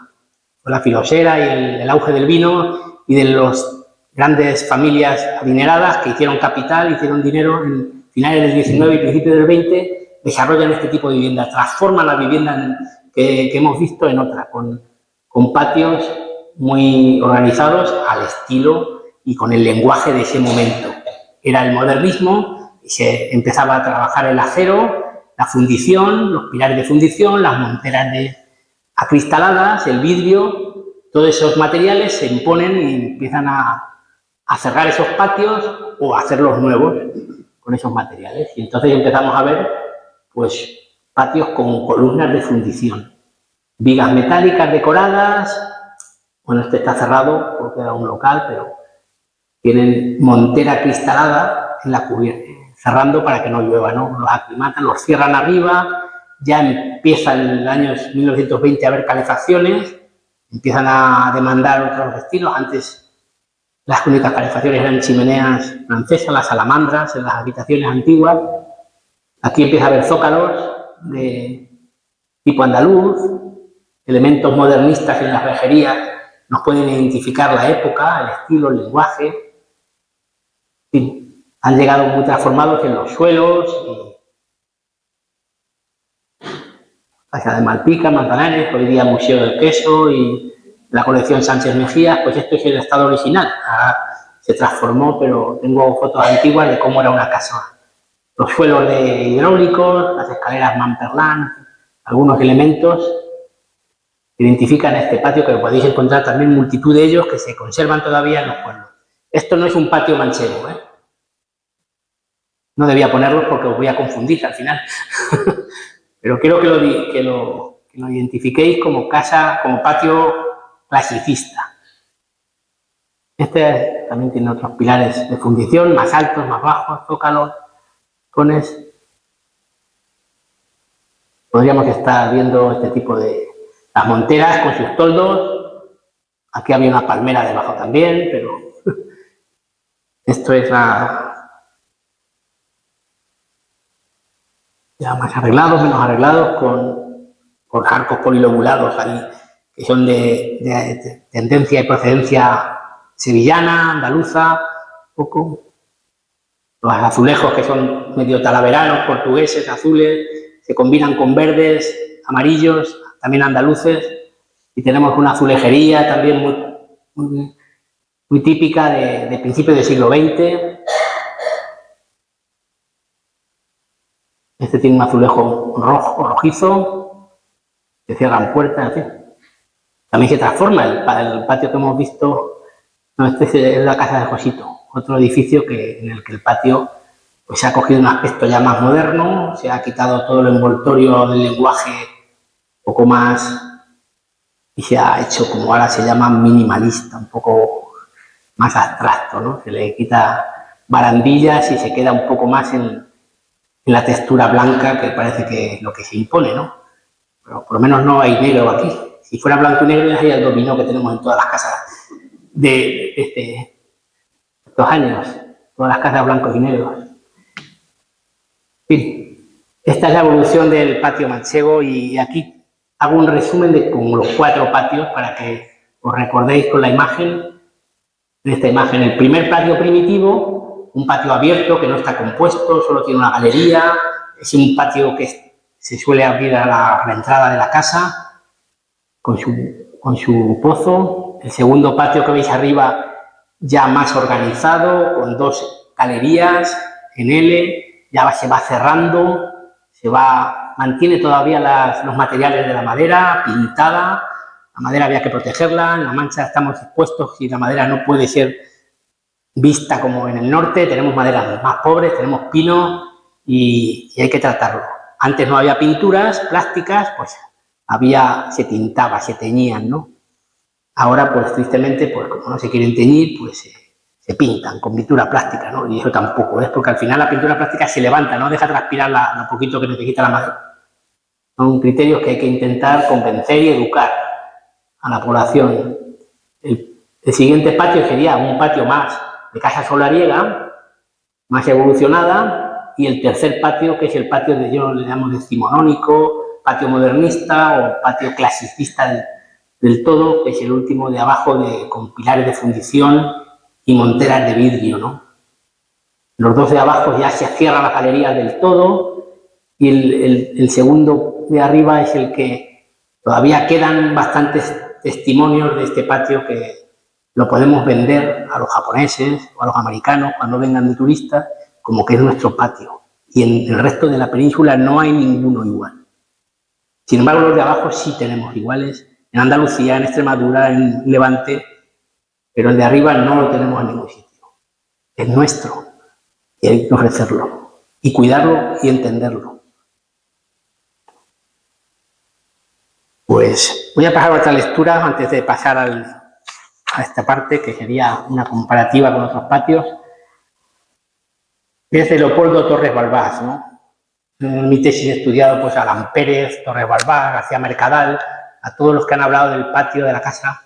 La filosera y el auge del vino y de las grandes familias adineradas que hicieron capital, hicieron dinero en finales del 19 y principios del 20, desarrollan este tipo de viviendas, transforman la vivienda que hemos visto en otra, con patios muy organizados al estilo y con el lenguaje de ese momento. Era el modernismo y se empezaba a trabajar el acero, la fundición, los pilares de fundición, las monteras acristaladas, el vidrio, todos esos materiales se imponen y empiezan a cerrar esos patios o a hacerlos nuevos con esos materiales. Y entonces empezamos a ver, pues, patios con columnas de fundición, vigas metálicas decoradas. Bueno, este está cerrado porque era un local, pero tienen montera cristalada en la cubierta, cerrando para que no llueva, ¿no? Los aclimatan, los cierran arriba. Ya empieza en el año 1920 a haber calefacciones, empiezan a demandar otros estilos. Antes las únicas calefacciones eran chimeneas francesas, las salamandras en las habitaciones antiguas. Aquí empieza a haber zócalos de tipo andaluz, elementos modernistas en las rejerías nos pueden identificar la época, el estilo, el lenguaje. En fin, han llegado muy transformados en los suelos y Casa de Malpica, Manzanares, hoy día Museo del Queso y la colección Sánchez Mejías, pues esto es el estado original. Ahora se transformó, pero tengo fotos antiguas de cómo era una casa. Los suelos de hidráulicos, las escaleras Mamperlán, algunos elementos que identifican este patio, que lo podéis encontrar también multitud de ellos que se conservan todavía en los pueblos. Esto no es un patio manchego, ¿eh? No debía ponerlos porque os voy a confundir al final. Pero quiero que lo que lo identifiquéis como casa, como patio clasicista. Este también tiene otros pilares de fundición, más altos, más bajos, zócalos, cones. Podríamos estar viendo este tipo de... Las monteras con sus toldos. Aquí había una palmera debajo también, pero... Esto es ya más arreglados, menos arreglados, con arcos polilobulados ahí, que son de tendencia y procedencia sevillana, andaluza, poco. Los azulejos, que son medio talaveranos, portugueses, azules, se combinan con verdes, amarillos, también andaluces, y tenemos una azulejería también muy típica de principios del siglo XX. Este tiene un azulejo rojizo, que cierran puertas, en fin. También se transforma el patio que hemos visto. No, este es la casa de Josito, otro edificio en el que el patio pues, se ha cogido un aspecto ya más moderno, se ha quitado todo el envoltorio del lenguaje un poco más y se ha hecho, como ahora se llama, minimalista, un poco más abstracto, ¿no? Se le quita barandillas y se queda un poco más en la textura blanca, que parece que es lo que se impone, ¿no? Pero por lo menos no hay negro aquí. Si fuera blanco y negro ya sería el dominó que tenemos en todas las casas de estos años, todas las casas blancos y negros. En fin, esta es la evolución del patio manchego y aquí hago un resumen de como los 4 patios para que os recordéis con la imagen. En esta imagen, el primer patio primitivo, un patio abierto que no está compuesto, solo tiene una galería, es un patio que se suele abrir a la entrada de la casa con su pozo. El segundo patio que veis arriba ya más organizado, con 2 galerías en L, ya se va cerrando, mantiene todavía los materiales de la madera pintada. La madera había que protegerla, en La Mancha estamos expuestos y la madera no puede ser vista como en el norte, tenemos maderas más pobres, tenemos pino y hay que tratarlo. Antes no había pinturas plásticas, pues se tintaba, se teñían, ¿no? Ahora, pues tristemente, pues como no se quieren teñir, pues se pintan con pintura plástica, ¿no? Y eso tampoco es, porque al final la pintura plástica se levanta, no deja transpirar lo poquito que necesita la madera. Son criterios que hay que intentar convencer y educar a la población. El siguiente patio sería un patio más de casa solariega, más evolucionada, y el tercer patio, que es el patio yo le llamo decimonónico, patio modernista o patio clasicista del todo, que es el último de abajo con pilares de fundición y monteras de vidrio, ¿no? Los 2 de abajo ya se cierran las galerías del todo y el segundo de arriba es el que todavía quedan bastantes testimonios de este patio que lo podemos vender a los japoneses o a los americanos cuando vengan de turistas como que es nuestro patio. Y en el resto de la península no hay ninguno igual. Sin embargo, los de abajo sí tenemos iguales. En Andalucía, en Extremadura, en Levante, pero el de arriba no lo tenemos en ningún sitio. Es nuestro y hay que ofrecerlo y cuidarlo y entenderlo. Pues voy a pasar a otra lectura antes de pasar a esta parte, que sería una comparativa con otros patios. Es de Leopoldo Torres Balbás, ¿no? En mi tesis he estudiado pues, a Alan Pérez, Torres Balbás, García Mercadal, a todos los que han hablado del patio de la casa,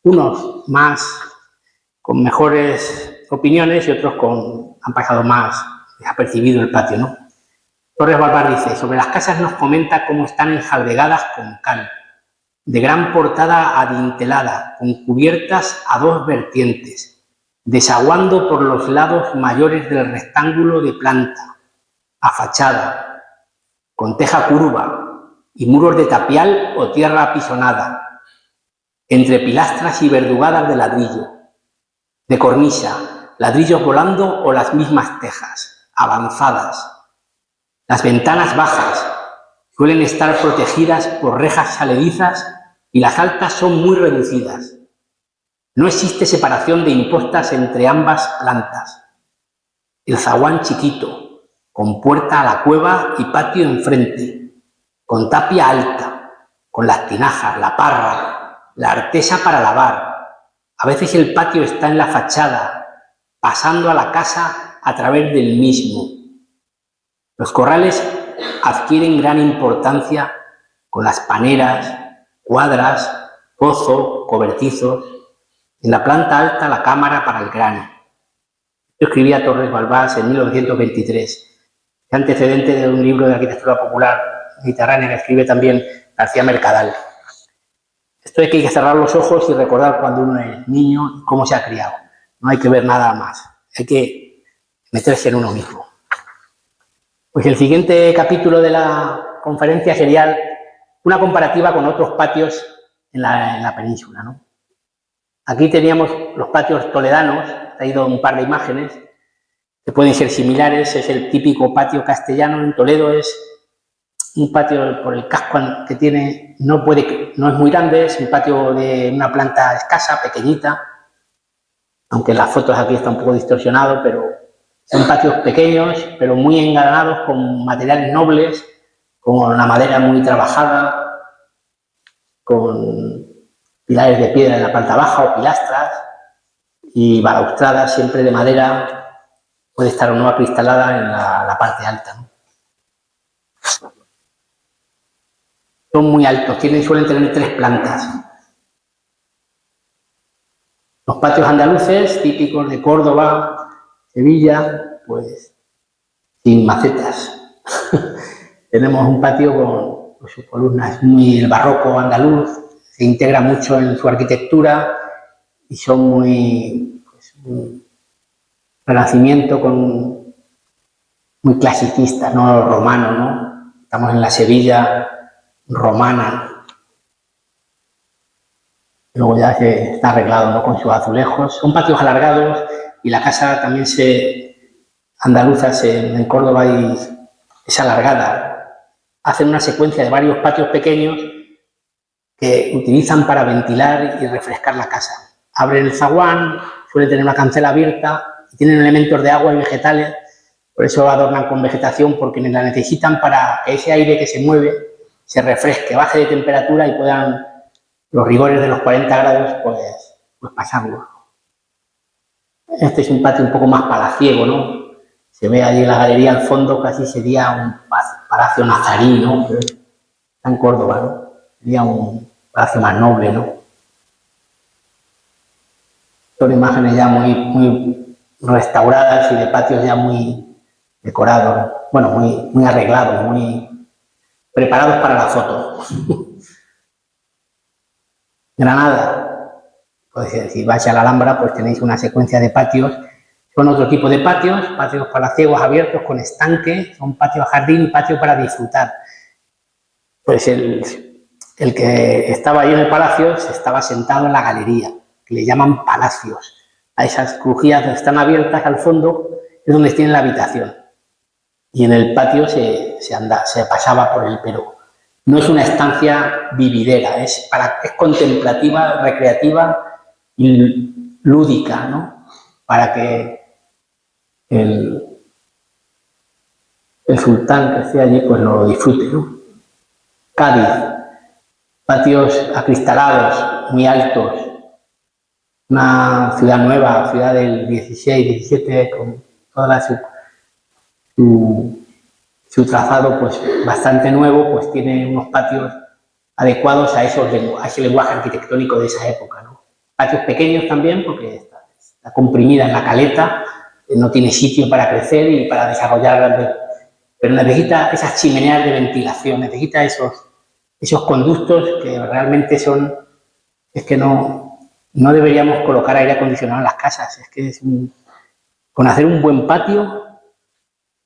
unos más con mejores opiniones y otros han pasado más desapercibido el patio, ¿no? Torres Balbás dice, sobre las casas nos comenta cómo están enjalbegadas con cal, de gran portada adintelada, con cubiertas a 2 vertientes, desaguando por los lados mayores del rectángulo de planta, a fachada, con teja curva y muros de tapial o tierra apisonada, entre pilastras y verdugadas de ladrillo, de cornisa, ladrillos volando o las mismas tejas, avanzadas. Las ventanas bajas suelen estar protegidas por rejas saledizas y las altas son muy reducidas. No existe separación de impostas entre ambas plantas. El zaguán chiquito, con puerta a la cueva y patio enfrente, con tapia alta, con las tinajas, la parra, la artesa para lavar. A veces el patio está en la fachada, pasando a la casa a través del mismo. Los corrales adquieren gran importancia con las paneras, cuadras, pozo, cobertizos. En la planta alta, la cámara para el grano. Esto escribía Torres Balbás en 1923. Es antecedente de un libro de arquitectura popular mediterránea que escribe también García Mercadal. Esto hay que cerrar los ojos y recordar cuando uno es niño cómo se ha criado. No hay que ver nada más. Hay que meterse en uno mismo. Pues el siguiente capítulo de la conferencia sería una comparativa con otros patios en la península, ¿no? Aquí teníamos los patios toledanos, he traído un par de imágenes que pueden ser similares. Es el típico patio castellano. En Toledo es un patio por el casco que tiene, no es muy grande, es un patio de una planta escasa, pequeñita, aunque en las fotos aquí está un poco distorsionado, pero son patios pequeños, pero muy engalanados con materiales nobles, con la madera muy trabajada, con pilares de piedra en la planta baja o pilastras y balaustradas siempre de madera, puede estar o no acristalada en la parte alta, ¿no? Son muy altos, suelen tener 3 plantas. Los patios andaluces, típicos de Córdoba, Sevilla, pues sin macetas. Tenemos un patio con sus columnas, muy el barroco andaluz, se integra mucho en su arquitectura y son muy, pues, un renacimiento muy clasicista, no romano, ¿no? Estamos en la Sevilla romana. Luego ya se está arreglado, ¿no?, con sus azulejos. Son patios alargados y la casa también andaluza en Córdoba es alargada. Hacen una secuencia de varios patios pequeños que utilizan para ventilar y refrescar la casa. Abren el zaguán, suelen tener una cancela abierta y tienen elementos de agua y vegetales, por eso adornan con vegetación, porque la necesitan para que ese aire que se mueve se refresque, baje de temperatura y puedan los rigores de los 40 grados pues pasarlo. Este es un patio un poco más palaciego, ¿no? Se ve allí en la galería al fondo, casi sería un palacio nazarí, ¿no? Está en Córdoba, ¿no? Sería un palacio más noble, ¿no? Son imágenes ya muy restauradas y de patios ya muy decorados, bueno, muy arreglados, muy preparados para la foto. Granada, pues si vais a la Alhambra, pues tenéis una secuencia de patios. Son otro tipo de patios palaciegos abiertos con estanque, son patio jardín y patio para disfrutar. Pues el que estaba ahí en el palacio se estaba sentado en la galería, que le llaman palacios. A esas crujías que están abiertas al fondo es donde tienen la habitación. Y en el patio se pasaba por él, pero no es una estancia vividera, es contemplativa, recreativa y lúdica, ¿no? Para que el sultán que esté allí pues lo disfrute, ¿no? Cádiz, patios acristalados, muy altos, una ciudad nueva, ciudad del 16, 17, con toda su trazado pues bastante nuevo, pues tiene unos patios adecuados a ese lenguaje arquitectónico de esa época, ¿no? Patios pequeños también, porque está comprimida en la caleta, no tiene sitio para crecer y para desarrollar grandes, pero necesita esas chimeneas de ventilación, necesita esos conductos que realmente es que no deberíamos colocar aire acondicionado en las casas, es que con hacer un buen patio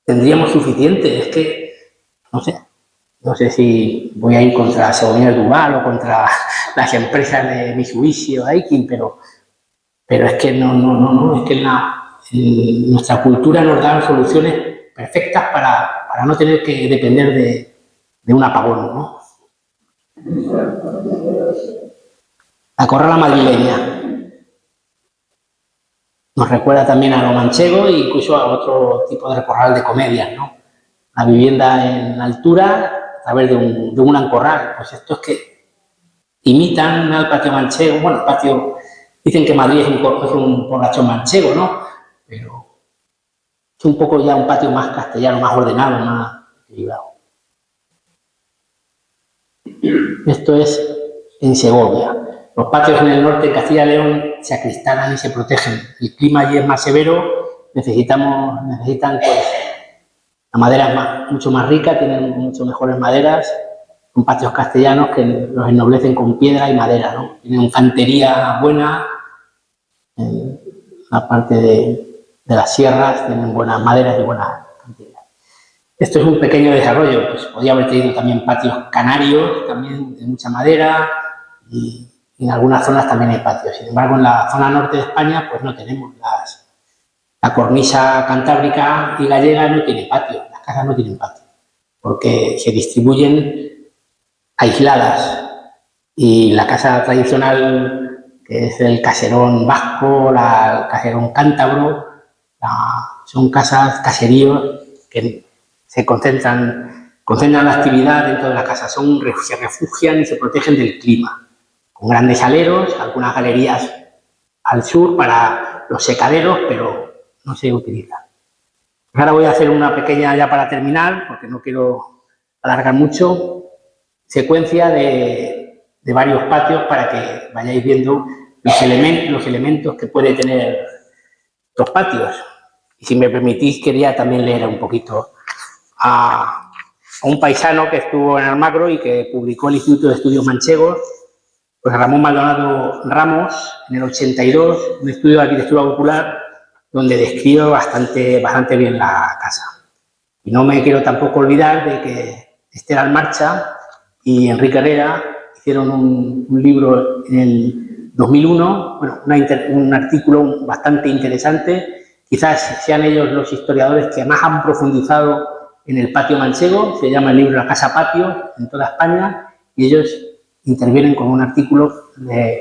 tendríamos suficiente. Es que, no sé si voy a ir contra Saunier Duval o contra las empresas de Mitsubishi o Daikin, pero es que no, es que nuestra cultura nos da soluciones perfectas para no tener que depender de un apagón, ¿no? La corrala madrileña nos recuerda también a lo manchego e incluso a otro tipo de corral de comedias, ¿no? La vivienda en altura a través de un gran corral. Pues esto es que imitan al patio manchego. Bueno, el patio, dicen que Madrid es un poblachón manchego, ¿no? Pero es un poco ya un patio más castellano, más ordenado, más equilibrado. Esto es en Segovia. Los patios en el norte de Castilla y León se acristalan y se protegen. El clima allí es más severo, necesitan pues, la madera es mucho más rica, tienen mucho mejores maderas. Son patios castellanos que los ennoblecen con piedra y madera, ¿no? Tienen cantería buena, en la parte de las sierras tienen buenas maderas y buena cantería. Esto es un pequeño desarrollo, pues podría haber tenido también patios canarios, también de mucha madera, y en algunas zonas también hay patios. Sin embargo, en la zona norte de España, pues no tenemos la cornisa cantábrica y gallega no tiene patio, las casas no tienen patio, porque se distribuyen aisladas, y la casa tradicional, que es el caserón vasco, el caserón cántabro, son casas, caseríos que se concentran la actividad dentro de la casa, se refugian y se protegen del clima, con grandes aleros, algunas galerías al sur para los secaderos, pero no se utilizan. Pues ahora voy a hacer una pequeña, ya para terminar, porque no quiero alargar mucho, secuencia de varios patios para que vayáis viendo los elementos que puede tener los patios. Y si me permitís, quería también leer un poquito a un paisano que estuvo en Almagro y que publicó el Instituto de Estudios Manchegos, pues Ramón Maldonado Ramos, en el 82, un estudio de arquitectura popular donde describe bastante bien la casa. Y no me quiero tampoco olvidar de que Esther Almarcha y Enrique Herrera hicieron un libro en el 2001, bueno, un artículo bastante interesante. Quizás sean ellos los historiadores que más han profundizado en el patio manchego. Se llama el libro La Casa Patio, en toda España, y ellos intervienen con un artículo de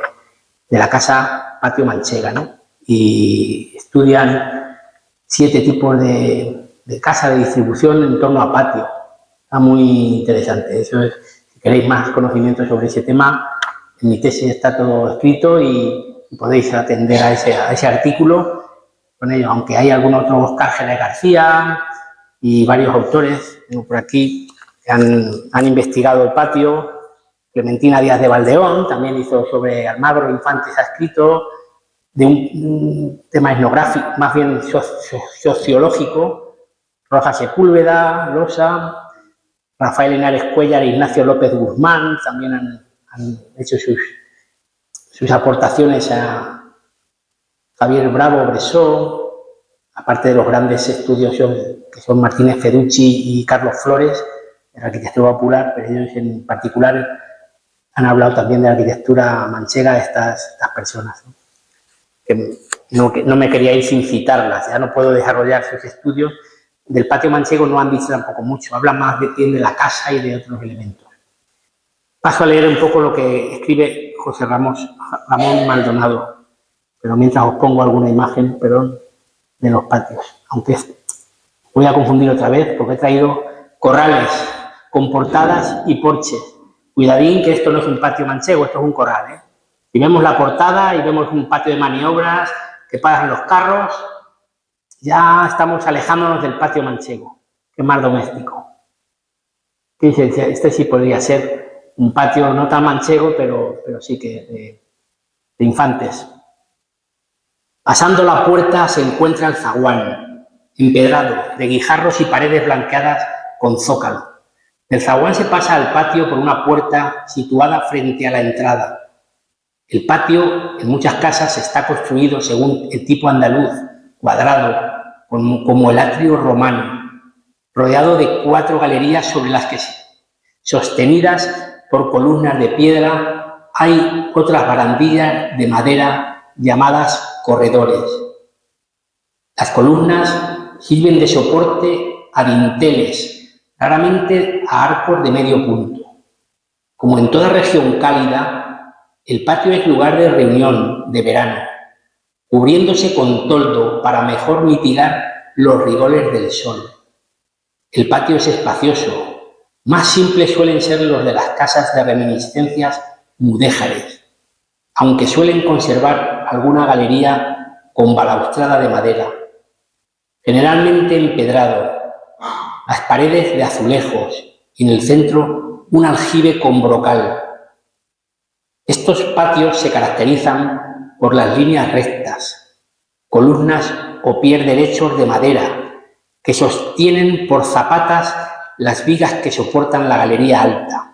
la Casa Patio manchega, ¿no? Y estudian 7 tipos de casa de distribución en torno a patio. Está muy interesante. Eso es, si queréis más conocimiento sobre ese tema, en mi tesis está todo escrito y podéis atender a ese artículo con ello, aunque hay algún otro, Óscar Jerez García y varios autores, tengo por aquí, que han investigado el patio. Clementina Díaz de Valdeón también hizo sobre Almagro Infantes, ha escrito de un tema etnográfico, más bien sociológico. Roja Sepúlveda, Losa, Rafael Henares Cuellar e Ignacio López Guzmán también han hecho sus aportaciones a Javier Bravo Bresó, aparte de los grandes estudios que son Martínez Feducci y Carlos Flores, de la arquitectura popular, pero ellos en particular han hablado también de la arquitectura manchega de estas personas, ¿no? Que no me quería ir sin citarlas, ya no puedo desarrollar sus estudios. Del patio manchego no han dicho tampoco mucho, hablan más de la casa y de otros elementos. Paso a leer un poco lo que escribe José Ramón Maldonado, pero mientras os pongo alguna imagen, de los patios. Aunque voy a confundir otra vez porque he traído corrales con portadas y porches. Cuidadín, que esto no es un patio manchego, esto es un corral, ¿eh? Si vemos la portada y vemos un patio de maniobras que pasan los carros, ya estamos alejándonos del patio manchego, que es más doméstico. Este sí podría ser un patio no tan manchego, pero sí que de infantes. Pasando la puerta se encuentra el zaguán, empedrado, de guijarros y paredes blanqueadas con zócalo. Del zaguán se pasa al patio por una puerta situada frente a la entrada. El patio en muchas casas está construido según el tipo andaluz, cuadrado, como el atrio romano, rodeado de 4 galerías sobre las que, sostenidas por columnas de piedra, hay otras barandillas de madera llamadas corredores. Las columnas sirven de soporte a dinteles, raramente a arcos de medio punto. Como en toda región cálida, el patio es lugar de reunión de verano, cubriéndose con toldo para mejor mitigar los rigores del sol. El patio es espacioso. Más simples suelen ser los de las casas de reminiscencias mudéjares, aunque suelen conservar alguna galería con balaustrada de madera, generalmente empedrado, las paredes de azulejos y en el centro un aljibe con brocal. Estos patios se caracterizan por las líneas rectas, columnas o pies derechos de madera que sostienen por zapatas las vigas que soportan la galería alta.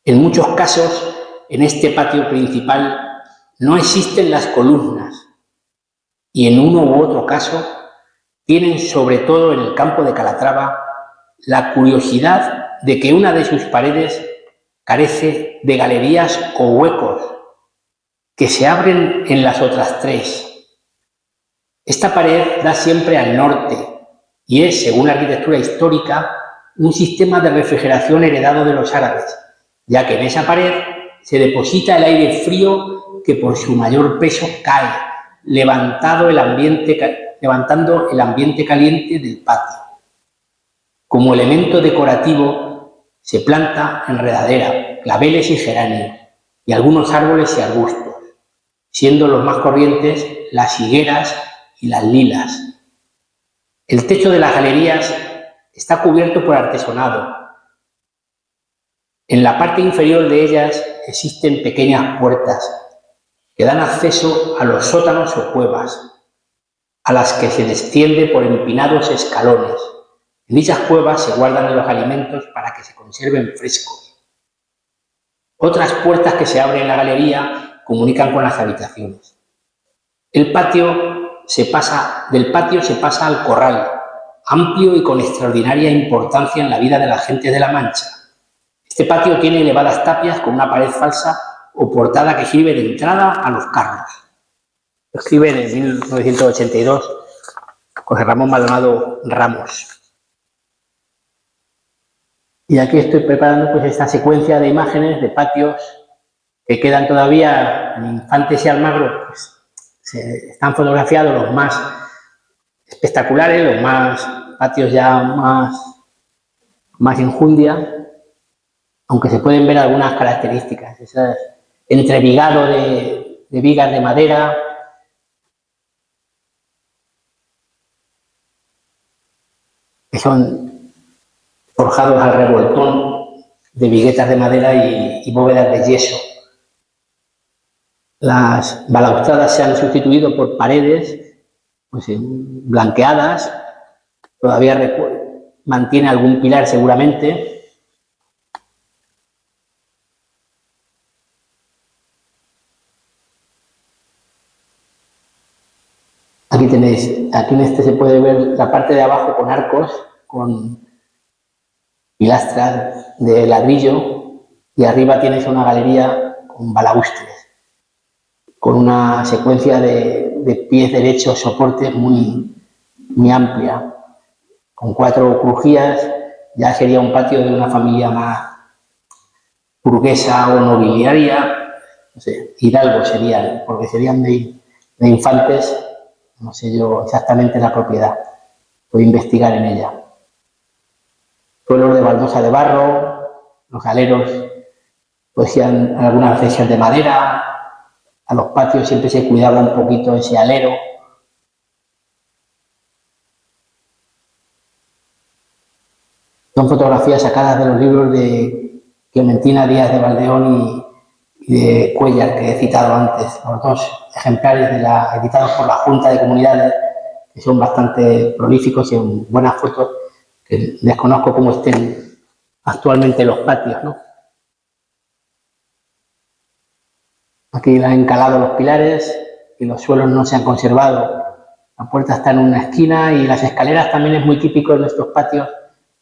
En muchos casos, en este patio principal no existen las columnas y en uno u otro caso tienen, sobre todo en el campo de Calatrava, la curiosidad de que una de sus paredes carece de galerías o huecos que se abren en las otras tres. Esta pared da siempre al norte y es, según la arquitectura histórica, un sistema de refrigeración heredado de los árabes, ya que en esa pared se deposita el aire frío que por su mayor peso cae, levantando el ambiente caliente del patio. Como elemento decorativo se planta enredadera, claveles y geranios, y algunos árboles y arbustos, siendo los más corrientes las higueras y las lilas. El techo de las galerías está cubierto por artesonado. En la parte inferior de ellas existen pequeñas puertas que dan acceso a los sótanos o cuevas, a las que se desciende por empinados escalones. En dichas cuevas se guardan los alimentos para que se conserven frescos. Otras puertas que se abren en la galería comunican con las habitaciones. Del patio se pasa al corral, amplio y con extraordinaria importancia en la vida de la gente de La Mancha. Este patio tiene elevadas tapias con una pared falsa o portada que sirve de entrada a los carros. Lo escribe en 1982 José Ramón Maldonado Ramos. Y aquí estoy preparando pues esta secuencia de imágenes de patios que quedan todavía en Infantes y Almagro, pues están fotografiados los más espectaculares, los más patios ya más enjundia, aunque se pueden ver algunas características, ese entrevigado de vigas de madera, que son forjados al revoltón de viguetas de madera y bóvedas de yeso. Las balaustradas se han sustituido por paredes pues, blanqueadas, todavía mantiene algún pilar seguramente. Aquí tenéis, aquí en este se puede ver la parte de abajo con arcos, con pilastras de ladrillo, y arriba tienes una galería con balaustres, con una secuencia de pies derechos, soportes muy amplia, con 4 crujías. Ya sería un patio de una familia más burguesa o nobiliaria, no sé, hidalgos serían, porque serían de Infantes, no sé yo exactamente la propiedad, puedo investigar en ella. Suelos de baldosa de barro, los aleros poseían algunas veces de madera, a los patios siempre se cuidaba un poquito ese alero. Son fotografías sacadas de los libros de Clementina Díaz de Valdeón y de Cuéllar, que he citado antes, los 2 ejemplares editados por la Junta de Comunidades, que son bastante prolíficos y en buenas fotos, que desconozco cómo estén actualmente los patios, ¿no? Aquí han encalado los pilares y los suelos no se han conservado. La puerta está en una esquina y las escaleras también es muy típico en estos patios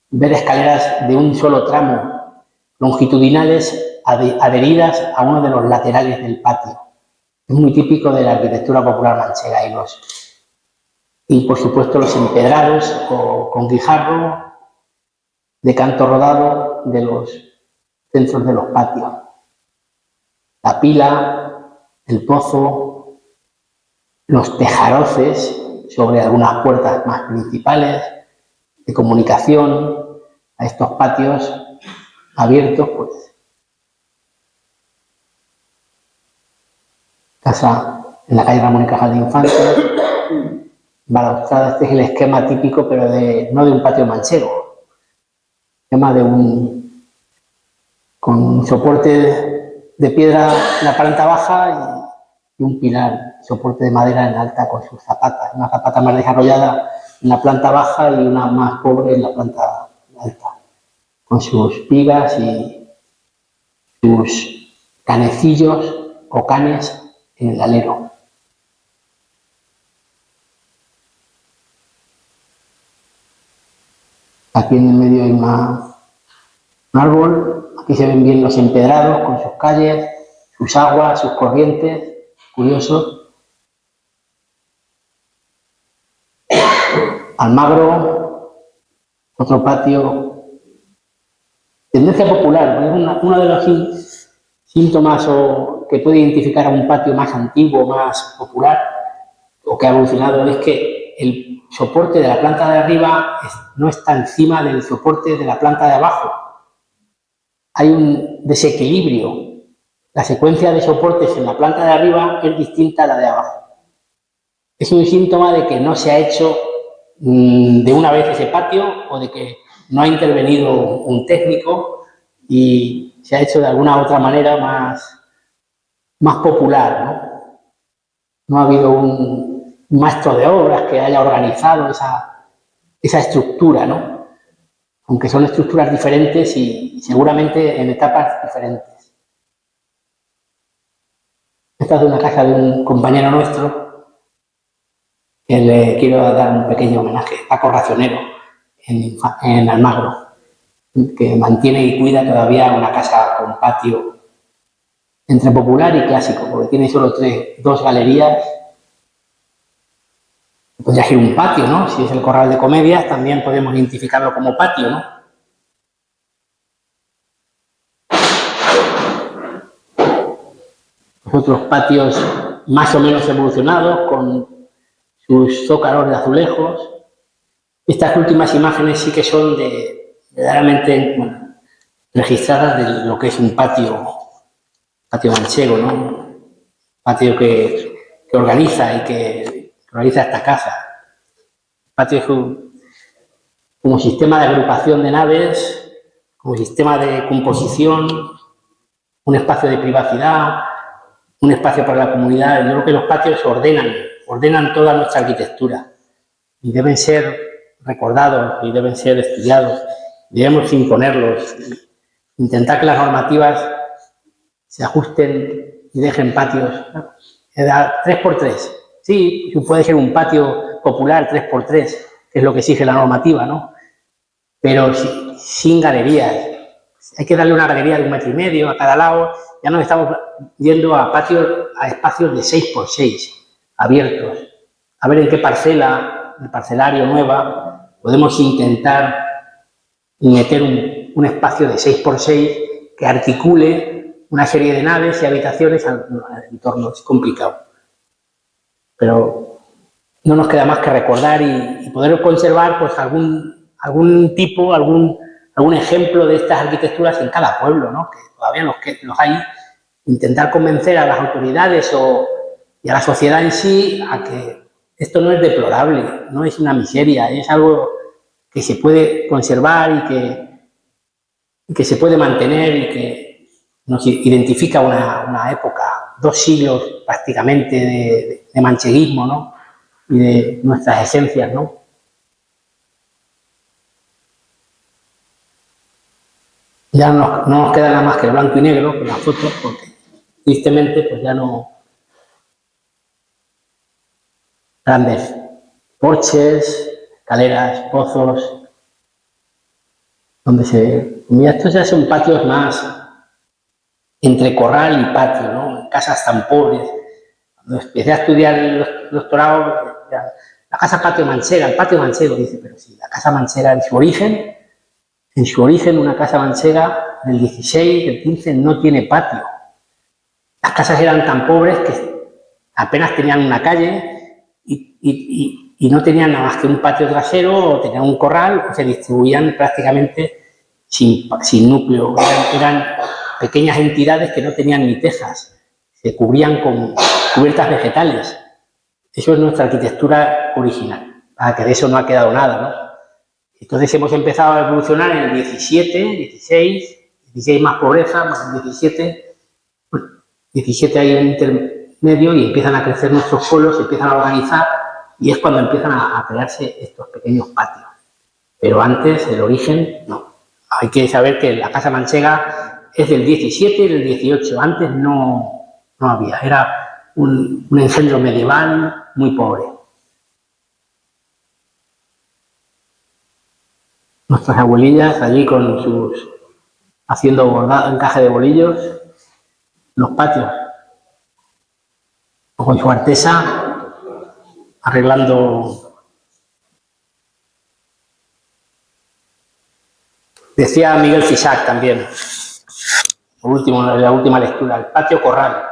ver escaleras de un solo tramo, longitudinales adheridas a uno de los laterales del patio. Es muy típico de la arquitectura popular manchega y por supuesto los empedrados o con guijarro de canto rodado de los centros de los patios. La pila, el pozo, los tejaroces sobre algunas puertas más principales de comunicación a estos patios abiertos, pues casa en la calle Ramón y Cajal de Infantes, balaustrada. Este es el esquema típico, pero no de un patio manchego, esquema con un soporte de piedra en la planta baja y un pilar, soporte de madera en alta con sus zapatas, una zapata más desarrollada en la planta baja y una más pobre en la planta alta, con sus vigas y sus canecillos o canes en el alero. Aquí en el medio hay un árbol, aquí se ven bien los empedrados con sus calles, sus aguas, sus corrientes, curioso. Almagro, otro patio, tendencia popular, uno de los síntomas que puede identificar a un patio más antiguo, más popular, o que ha evolucionado, es que el soporte de la planta de arriba no está encima del soporte de la planta de abajo. Hay un desequilibrio. La secuencia de soportes en la planta de arriba es distinta a la de abajo. Es un síntoma de que no se ha hecho de una vez ese patio o de que no ha intervenido un técnico y se ha hecho de alguna otra manera más popular, ¿no? No ha habido un maestro de obras que haya organizado esa estructura, ¿no? Aunque son estructuras diferentes y seguramente en etapas diferentes. Esta es de una casa de un compañero nuestro que le quiero dar un pequeño homenaje, Paco Racionero, en Almagro, que mantiene y cuida todavía una casa con patio entre popular y clásico, porque tiene solo dos galerías. Podría ser un patio, ¿no? Si es el Corral de Comedias, también podemos identificarlo como patio, ¿no? Otros patios más o menos evolucionados, con sus zócalos de azulejos. Estas últimas imágenes sí que son verdaderamente registradas de lo que es un patio manchego, ¿no? Patio que organiza y que organiza esta casa. Patio es como sistema de agrupación de naves, como sistema de composición, un espacio de privacidad, un espacio para la comunidad. Yo creo que los patios ordenan toda nuestra arquitectura y deben ser recordados y deben ser estudiados. Debemos imponerlos, intentar que las normativas se ajusten y dejen patios. 3x3. Sí, puede ser un patio popular 3x3, que es lo que exige la normativa, ¿no? Pero sin galerías. Hay que darle una galería de 1,5 metros a cada lado. Ya nos estamos yendo a espacios de 6x6, abiertos. A ver en qué parcela, el parcelario nueva, podemos intentar meter un espacio de 6x6 que articule una serie de naves y habitaciones al entorno. Es complicado. Pero no nos queda más que recordar y poder conservar pues algún tipo, algún ejemplo de estas arquitecturas en cada pueblo, ¿no? Que todavía los hay. Intentar convencer a las autoridades y a la sociedad en sí a que esto no es deplorable, no es una miseria, es algo que se puede conservar y que se puede mantener y que nos identifica una época, 2 siglos prácticamente de mancheguismo, ¿no? Y de nuestras esencias, ¿no? Ya no nos queda nada más que el blanco y negro con las fotos, porque tristemente pues ya no. Grandes porches, escaleras, pozos, donde estos ya son patios más entre corral y patio, ¿no? Casas tan pobres. Cuando empecé a estudiar el doctorado, la casa patio manchega, el patio manchego, dice, pero sí, la casa manchega en su origen una casa manchega del 16, del 15 no tiene patio. Las casas eran tan pobres que apenas tenían una calle y no tenían nada más que un patio trasero o tenían un corral, o se distribuían prácticamente sin núcleo. Eran pequeñas entidades que no tenían ni tejas. se cubrían con cubiertas vegetales. Eso es nuestra arquitectura original, que de eso no ha quedado nada, ¿no? Entonces hemos empezado a evolucionar en el 17, 16 más pobreza, más el 17, bueno, 17 hay un intermedio y empiezan a crecer nuestros pueblos, se empiezan a organizar y es cuando empiezan a crearse estos pequeños patios. Pero antes, el origen, no. Hay que saber que la Casa Manchega es del 17 y del 18, antes no había, era un engendro medieval muy pobre. Nuestras abuelillas allí con sus haciendo bordado, encaje de bolillos, los patios, o con su artesa arreglando. Decía Miguel Fisac también, por último, en la última lectura, el patio corral,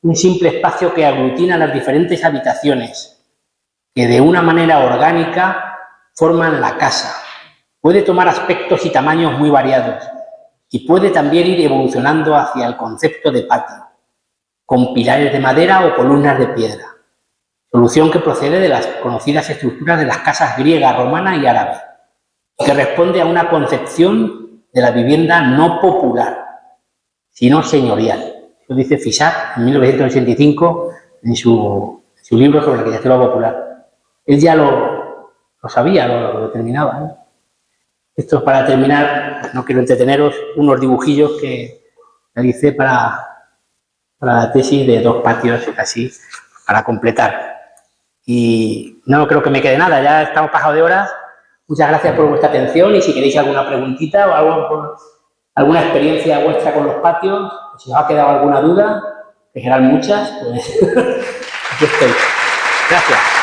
un simple espacio que aglutina las diferentes habitaciones, que de una manera orgánica forman la casa. Puede tomar aspectos y tamaños muy variados y puede también ir evolucionando hacia el concepto de patio, con pilares de madera o columnas de piedra, solución que procede de las conocidas estructuras de las casas griega, romana y árabe, que responde a una concepción de la vivienda no popular, sino señorial. Eso dice Fisac en 1985 en su libro sobre la arquitectura popular. Él ya lo sabía, lo determinaba, ¿no? Esto es para terminar, no quiero entreteneros, unos dibujillos que realicé para la tesis de 2 patios, así, para completar. Y no creo que me quede nada, ya estamos pasados de horas. Muchas gracias por vuestra atención y si queréis alguna preguntita o alguna experiencia vuestra con los patios, si os ha quedado alguna duda, que serán muchas, pues aquí estoy. Gracias.